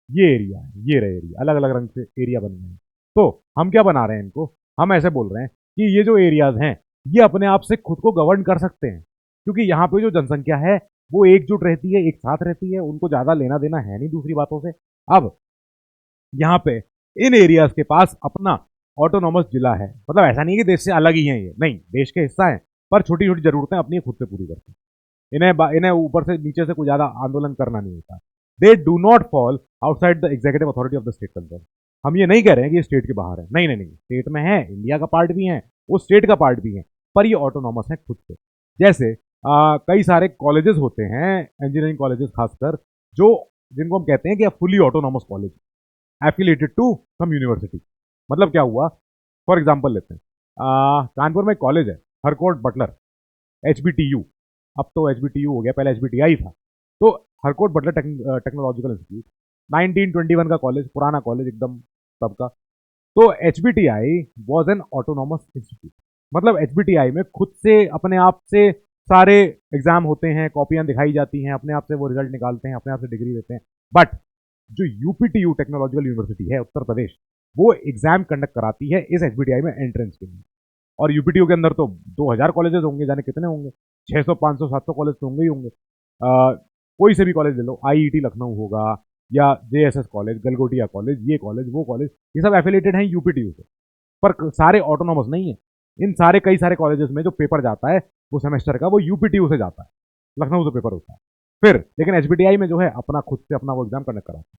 ये एरिया है, ये रहे एरिया, अलग अलग रंग से एरिया बन गए हैं। तो हम क्या बना रहे हैं इनको, हम ऐसे बोल रहे हैं कि ये जो एरियाज हैं ये अपने आप से खुद को गवर्न कर सकते हैं, क्योंकि यहाँ पे जो जनसंख्या है वो एकजुट रहती है, एक साथ रहती है, उनको ज्यादा लेना देना है नहीं दूसरी बातों से। अब यहाँ पे इन एरियाज के पास अपना ऑटोनॉमस जिला है, मतलब ऐसा नहीं है कि देश से अलग ही है, ये नहीं, देश के हिस्सा है, पर छोटी छोटी जरूरतें अपनी खुद से पूरी करते हैं। इन्हें ऊपर से नीचे से कोई ज्यादा आंदोलन करना नहीं होता। दे do not fall outside the executive authority of the state concern. हम ये नहीं कह रहे हैं कि ये स्टेट के बाहर है, नहीं नहीं नहीं, स्टेट में है, इंडिया का पार्ट भी है, वो स्टेट का पार्ट भी है, पर ये ऑटोनॉमस है खुद से। जैसे कई सारे कॉलेजेस होते हैं, इंजीनियरिंग कॉलेजेस खासकर, जो जिनको हम कहते हैं कि fully autonomous college affiliated to some university. मतलब क्या हुआ, फॉर एग्जाम्पल लेते हैं, कानपुर में एक कॉलेज है, हरकोट बटलर, HBTU, अब तो HBTU हो गया, पहले HBTI था। तो हरकोट बटलर टेक्नोलॉजिकल इंस्टीट्यूट, 1921 का कॉलेज, पुराना कॉलेज एकदम सबका। तो HBTI was an autonomous institute, मतलब HBTI में खुद से अपने आप से सारे एग्जाम होते हैं, कॉपियां दिखाई जाती हैं, अपने आप से वो रिजल्ट निकालते हैं, अपने आप से डिग्री देते हैं। बट जो UPTU टेक्नोलॉजिकल यूनिवर्सिटी है उत्तर प्रदेश, वो एग्जाम कंडक्ट कराती है इस HBTI में एंट्रेंस के लिए। और UPTU के अंदर तो 2000 कॉलेजेस होंगे, जाने कितने होंगे, 600 500 700 कॉलेज तो होंगे ही होंगे। कोई से भी कॉलेज ले लो, IET लखनऊ होगा, या JSS कॉलेज, गलगोटिया कॉलेज, ये कॉलेज, वो कॉलेज, ये सब एफिलेटेड हैं UPTU से, पर सारे ऑटोनॉमस नहीं है। इन सारे कई सारे कॉलेजेस में जो पेपर जाता है वो सेमेस्टर का, वो UPTU से जाता है, लखनऊ से पेपर होता है। फिर लेकिन HBTI में जो है अपना खुद से अपना वो एग्जाम कंडक्ट कराता है,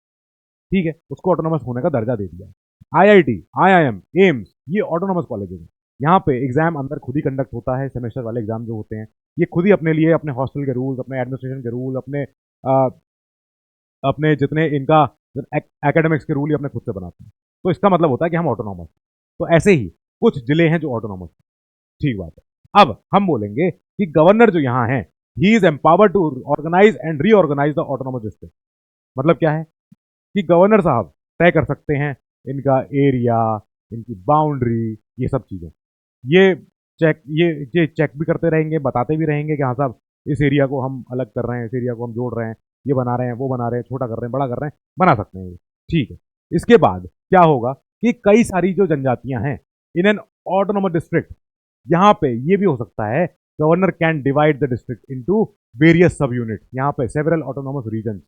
ठीक है, उसको ऑटोनॉमस होने का दर्जा दे दिया। IIT, IIM, एम्स, ये ऑटोनॉमस कॉलेजेस हैं। यहाँ पे एग्जाम अंदर खुद ही कंडक्ट होता है, सेमेस्टर वाले एग्जाम जो होते हैं ये खुद ही अपने लिए, अपने हॉस्टल के रूल्स, अपने एडमिनिस्ट्रेशन के रूल, अपने जितने इनका एकेडमिक्स के रूल ही अपने खुद से बनाते हैं। तो इसका मतलब होता है कि हम ऑटोनॉमस। तो ऐसे ही कुछ जिले हैं जो ऑटोनॉमस, ठीक बात है। अब हम बोलेंगे कि गवर्नर जो यहाँ है, he is empowered to organise and reorganise the autonomous district. मतलब क्या है कि गवर्नर साहब तय कर सकते हैं इनका एरिया, इनकी बाउंड्री, ये सब चीजें। ये ये चेक भी करते रहेंगे, बताते भी रहेंगे कि हाँ साहब इस एरिया को हम अलग कर रहे हैं, इस एरिया को हम जोड़ रहे हैं, ये बना रहे हैं, वो बना रहे हैं, छोटा कर रहे हैं, बड़ा कर रहे हैं, बना सकते हैं ये, ठीक है। इसके बाद क्या होगा कि कई सारी जो जनजातियां हैं इन एन ऑटोनोमस डिस्ट्रिक्ट, यहाँ पे ये भी हो सकता है governor can divide the district into various सब यूनिट। यहाँ पे सेवरल ऑटोनोमस रीजन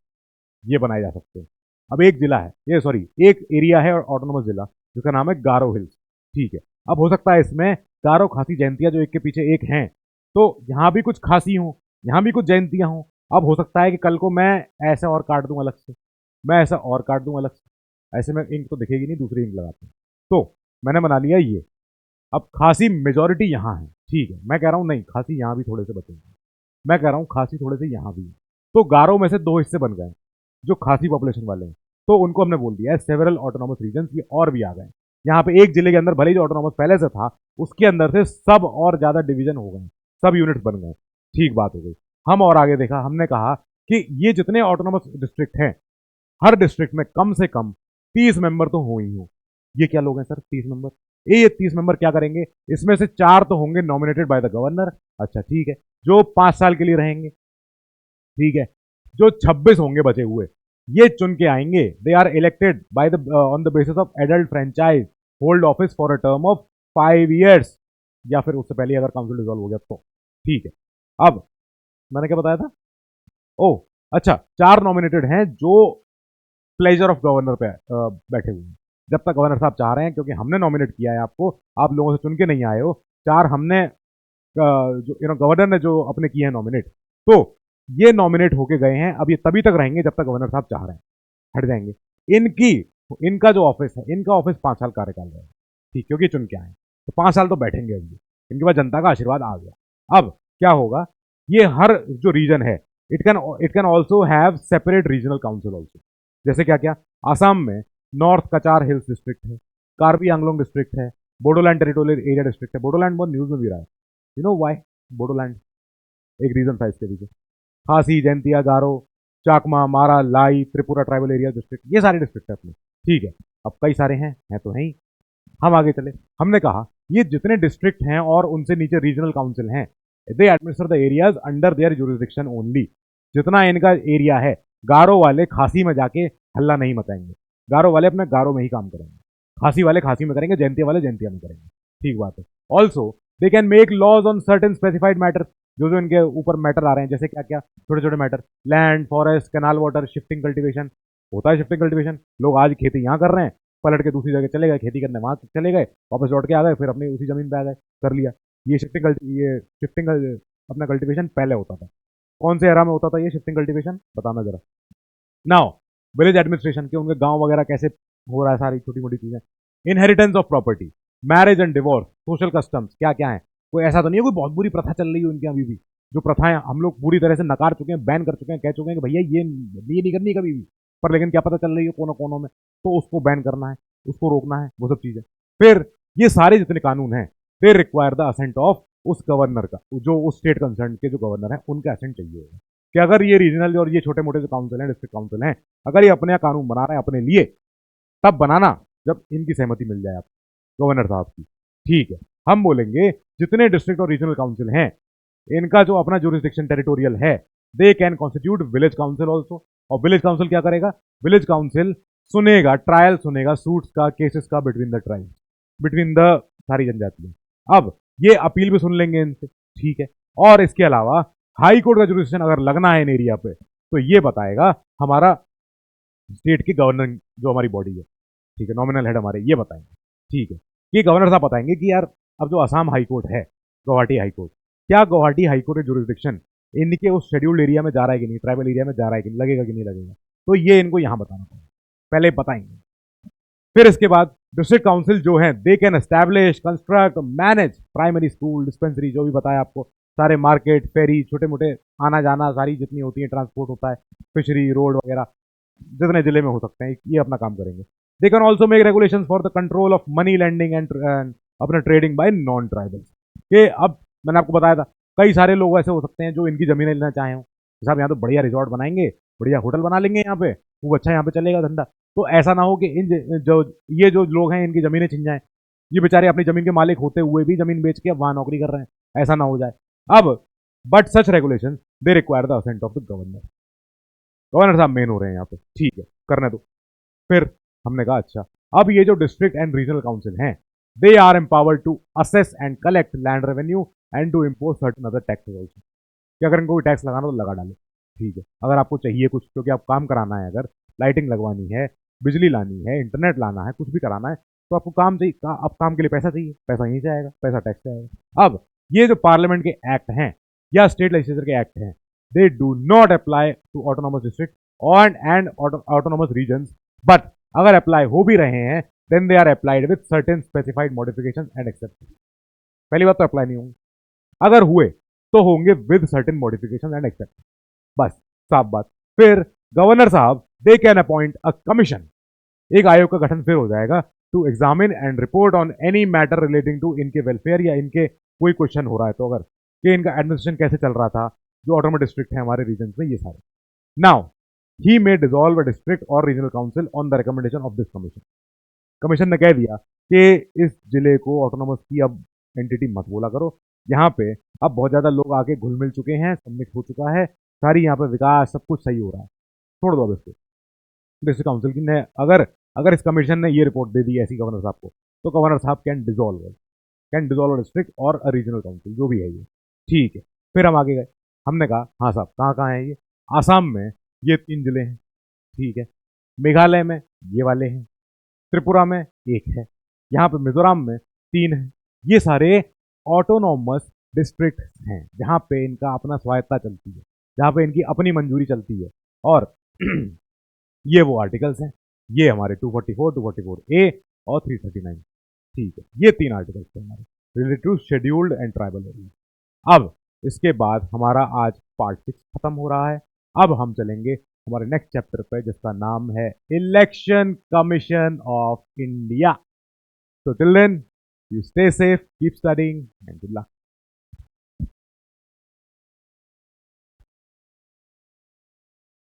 ये बनाए जा सकते हैं। अब एक जिला है, ये सॉरी एक एरिया है और ऑटोनोमस जिला, जिसका नाम है गारो हिल्स, ठीक है। अब हो सकता है इसमें गारो खासी जयंतियां जो एक के पीछे एक हैं, तो यहाँ भी कुछ खासी हों, यहाँ भी कुछ जयंतियां हों। अब हो सकता है कि कल को मैं ऐसे और काट दूं अलग से, मैं ऐसा और काट दूं अलग से, ऐसे में इंक तो दिखेगी नहीं, दूसरी इंक लगाते हैं। तो मैंने बना लिया ये। अब खासी मेजोरिटी यहाँ है, ठीक है, मैं कह रहा हूँ नहीं, खासी यहाँ भी थोड़े से बचेंगे, मैं कह रहा हूँ खासी थोड़े से यहाँ भी है। तो गारो में से 2 हिस्से बन गए जो खासी पॉपुलेशन वाले हैं, तो उनको हमने बोल दिया है सेवरल ऑटोनॉमस रीजन, ये और भी आ गए। यहाँ पे एक जिले के अंदर भले ही जो ऑटोनॉमस पहले से था उसके अंदर से सब और ज्यादा डिवीजन हो गए, सब यूनिट्स बन गए। ठीक बात हो गई। हम और आगे देखा, हमने कहा कि ये जितने ऑटोनॉमस डिस्ट्रिक्ट हैं, हर डिस्ट्रिक्ट में कम से कम 30 मेंबर तो हो ही हो। ये क्या लोग हैं सर 30 मेंबर? ये 30 मेंबर क्या करेंगे? इसमें से 4 तो होंगे नॉमिनेटेड बाय द गवर्नर। अच्छा ठीक है, जो 5 साल के लिए रहेंगे। ठीक है, जो 26 होंगे बचे हुए, ये चुन के आएंगे। They are elected by the on the basis of adult franchise, hold office for a term of 5 years, या फिर उससे पहले अगर काउंसिल डिसॉल्व हो गया तो। ठीक है, अब मैंने क्या बताया था? ओ अच्छा, 4 नॉमिनेटेड हैं जो प्लेजर ऑफ गवर्नर पे बैठे हुए हैं। जब तक गवर्नर साहब चाह रहे हैं, क्योंकि हमने नॉमिनेट किया है आपको, आप लोगों से चुन के नहीं आए हो। 4 हमने जो गवर्नर ने जो अपने किए हैं नॉमिनेट, तो ये नॉमिनेट होके गए हैं। अब ये तभी तक रहेंगे जब तक गवर्नर साहब चाह रहे हैं, हट जाएंगे। इनकी इनका जो ऑफिस है, इनका ऑफिस 5 साल कार्यकाल रहेगा। ठीक, क्योंकि चुन के आए, तो 5 साल तो बैठेंगे अभी। इनके पास जनता का आशीर्वाद आ गया। अब क्या होगा, ये हर जो रीजन है, it can also have separate regional council also. जैसे क्या क्या, आसाम में नॉर्थ कचार हिल्स डिस्ट्रिक्ट है, कार्बी आंगलोंग डिस्ट्रिक्ट है, बोडोलैंड टेरिटोरियल एरिया डिस्ट्रिक्ट है। बोडोलैंड बहुत न्यूज में भी रहा है, यू नो व्हाई बोडोलैंड? एक रीजन था इसके पीछे। खासी, जैंतिया, गारो, चाकमा, मारा, लाई, त्रिपुरा ट्राइबल एरिया डिस्ट्रिक्ट, ये सारे डिस्ट्रिक्ट है अपने। ठीक है, अब कई सारे हैं तो हैं ही। हम आगे चले, हमने कहा ये जितने डिस्ट्रिक्ट हैं और उनसे नीचे रीजनल काउंसिल हैं, they administer the areas under their jurisdiction only. जितना इनका एरिया है, गारो वाले खासी में जाके हल्ला नहीं मचाएंगे। गारो वाले अपने गारो में ही काम करेंगे, खासी वाले खासी में करेंगे, जैंतिया वाले जैंतिया में करेंगे। ठीक बात है। Also they can make laws on certain specified matter, जो जो इनके ऊपर मैटर आ रहे हैं, जैसे क्या क्या छोटे छोटे matter, land, forest, canal water, shifting cultivation. होता है शिफ्टिंग कल्टीवेशन, लोग आज खेती यहाँ कर रहे हैं, पलट के दूसरी जगह चले गए खेती करने, वहां चले गए, वापस लौट के आ गए, फिर अपनी उसी जमीन पे आ गए, कर लिया। ये शिफ्टिंग अपना कल्टीवेशन पहले होता था। कौन से एरा में होता था ये शिफ्टिंग कल्टीवेशन, बताना जरा। नाउ विलेज एडमिनिस्ट्रेशन के उनके गांव वगैरह कैसे हो रहा है, सारी छोटी मोटी चीजें। Inheritance of property, marriage and divorce, social customs क्या क्या है। कोई ऐसा तो नहीं है कोई बहुत बुरी प्रथा चल रही है उनके अभी भी, जो प्रथाएं हम लोग पूरी तरह से नकार चुके हैं, बैन कर चुके हैं, कह चुके हैं कि भैया ये नहीं करनी कभी भी, पर लेकिन क्या पता चल रही है कोनों कोनों में, तो उसको बैन करना है, उसको रोकना है, वो सब चीजें। फिर ये सारे जितने कानून हैं, they require the assent of उस गवर्नर का, जो उस स्टेट कंसर्न के जो गवर्नर है उनका असेंट चाहिए होगा। कि अगर ये रीजनल और ये छोटे मोटे जो काउंसिल हैं, डिस्ट्रिक्ट काउंसिल हैं, अगर ये अपने कानून बना रहे हैं अपने लिए, तब बनाना जब इनकी सहमति मिल जाए आपको गवर्नर साहब की। ठीक है, हम बोलेंगे जितने डिस्ट्रिक्ट और रीजनल काउंसिल हैं, इनका जो अपना जुरिस्डिक्शन टेरिटोरियल है, they can constitute village council also. और विलेज काउंसिल क्या करेगा? विलेज काउंसिल सुनेगा, ट्रायल सुनेगा सूट्स का, केसेस का between the tribe, between the सारी जनजातियां। अब ये अपील भी सुन लेंगे इनसे। ठीक है, और इसके अलावा हाई कोर्ट का जुरिस्डिक्शन अगर लगना है इन एरिया पे, तो ये बताएगा हमारा स्टेट की गवर्नर जो हमारी बॉडी है, ठीक है, नॉमिनल हेड हमारे, ये बताएंगे। ठीक है, ये गवर्नर साहब बताएंगे कि यार अब जो असम हाई कोर्ट है, गुवाहाटी हाई कोर्ट, क्या गुवाहाटी हाई कोर्ट का जुरिस्डिक्शन इनके उस शेड्यूल्ड एरिया में जा रहा है कि नहीं, ट्राइबल एरिया में जा रहा है कि नहीं, लगेगा कि नहीं लगेगा, तो ये इनको यहां बताना पड़ेगा, पहले बताएंगे। फिर इसके बाद डिस्ट्रिक्ट काउंसिल जो है, they can establish, construct, manage primary school, dispensary, जो भी बताया आपको, सारे मार्केट, फेरी, छोटे मोटे आना जाना, सारी जितनी होती है, ट्रांसपोर्ट होता है, फिशरी, रोड वगैरह, जितने जिले में हो सकते हैं, ये अपना काम करेंगे। They can also make regulation for the control of money lending and अपना ट्रेडिंग बाय नॉन ट्राइबल्स। कि अब मैंने आपको बताया था, कई सारे लोग ऐसे हो सकते हैं जो इनकी जमीनें लेना चाहें हो, साहब यहाँ तो बढ़िया रिजॉर्ट बनाएंगे, बढ़िया होटल बना लेंगे यहाँ पे, वो अच्छा यहाँ पे चलेगा धंधा। तो ऐसा ना हो कि ये जो लोग हैं इनकी जमीनें छिन जाएं, ये बेचारे अपनी जमीन के मालिक होते हुए भी जमीन बेच के अब वहां नौकरी कर रहे हैं, ऐसा ना हो जाए। अब but such regulation they require the assent of the governor. Governor साहब मेन हो रहे हैं यहाँ पे, ठीक है, करने दो। फिर हमने कहा अच्छा, अब ये जो डिस्ट्रिक्ट एंड रीजनल काउंसिल हैं, they are empowered to assess and collect land revenue and to impose certain other taxes also. कि अगर इनको कोई टैक्स लगाना तो लगा डालो, ठीक है। अगर आपको चाहिए कुछ, क्योंकि आप काम कराना है, अगर लाइटिंग लगवानी है, बिजली लानी है, इंटरनेट लाना है, कुछ भी कराना है, तो आपको काम चाहिए, अब काम के लिए पैसा चाहिए, पैसा यहीं से आएगा, पैसा टैक्स से आएगा। अब ये जो पार्लियामेंट के एक्ट हैं या स्टेट लेजिस्लेचर के एक्ट हैं, they do not apply to autonomous district and autonomous regions, but अगर अप्लाई हो भी रहे हैं, then they are applied with certain specified modifications and exceptions. पहली बात तो अप्लाई नहीं होंगे, अगर हुए तो होंगे with certain modifications and exceptions, बस साफ बात। फिर गवर्नर साहब they can appoint a commission, एक आयोग का गठन फिर हो जाएगा, to examine and report on any matter relating to इनके वेलफेयर, या इनके कोई क्वेश्चन हो रहा है तो अगर, कि इनका एडमिनिस्ट्रेशन कैसे चल रहा था, जो ऑटोनोमस डिस्ट्रिक्ट है हमारे रीजन में, ये सारे. Now he may dissolve a district or regional council on the recommendation of this commission. Commission ने कह दिया कि इस जिले को ऑटोनोमस की अब एंटिटी मत बोला करो. यहाँ पे अब बहुत ज्यादा लोग आके घुल मिल चुके हैं, सब मिक्स हो चुका है, सारी यहाँ पे विकास सब कुछ सही हो रहा है, छोड़ दो अब इसको. डिस्ट्रिक्ट काउंसिल की ने अगर अगर इस कमीशन ने ये रिपोर्ट दे दी ऐसी गवर्नर साहब को, तो गवर्नर साहब कैन डिसॉल्व डिस्ट्रिक्ट और अ रीजनल काउंसिल, जो भी है ये. ठीक है. फिर हम आगे गए. हमने कहा हाँ साहब कहाँ कहाँ है ये. आसाम में ये 3 जिले हैं. ठीक है. मेघालय में ये वाले हैं. त्रिपुरा में 1 है. यहाँ पे मिजोरम में 3 है. ये सारे ऑटोनॉमस डिस्ट्रिक्ट हैं जहाँ पे इनका अपना स्वायत्ता चलती है, जहाँ पे इनकी अपनी मंजूरी चलती है. और ये वो आर्टिकल्स हैं, ये हमारे 244, 244A और 339. ठीक है. ये 3 आर्टिकल्स हैं हमारे related to scheduled and tribal area. अब इसके बाद हमारा आज पार्ट 6 खत्म हो रहा है. अब हम चलेंगे हमारे नेक्स्ट चैप्टर पे, जिसका नाम है इलेक्शन कमीशन ऑफ इंडिया. तो till then, you stay safe, keep studying and good luck.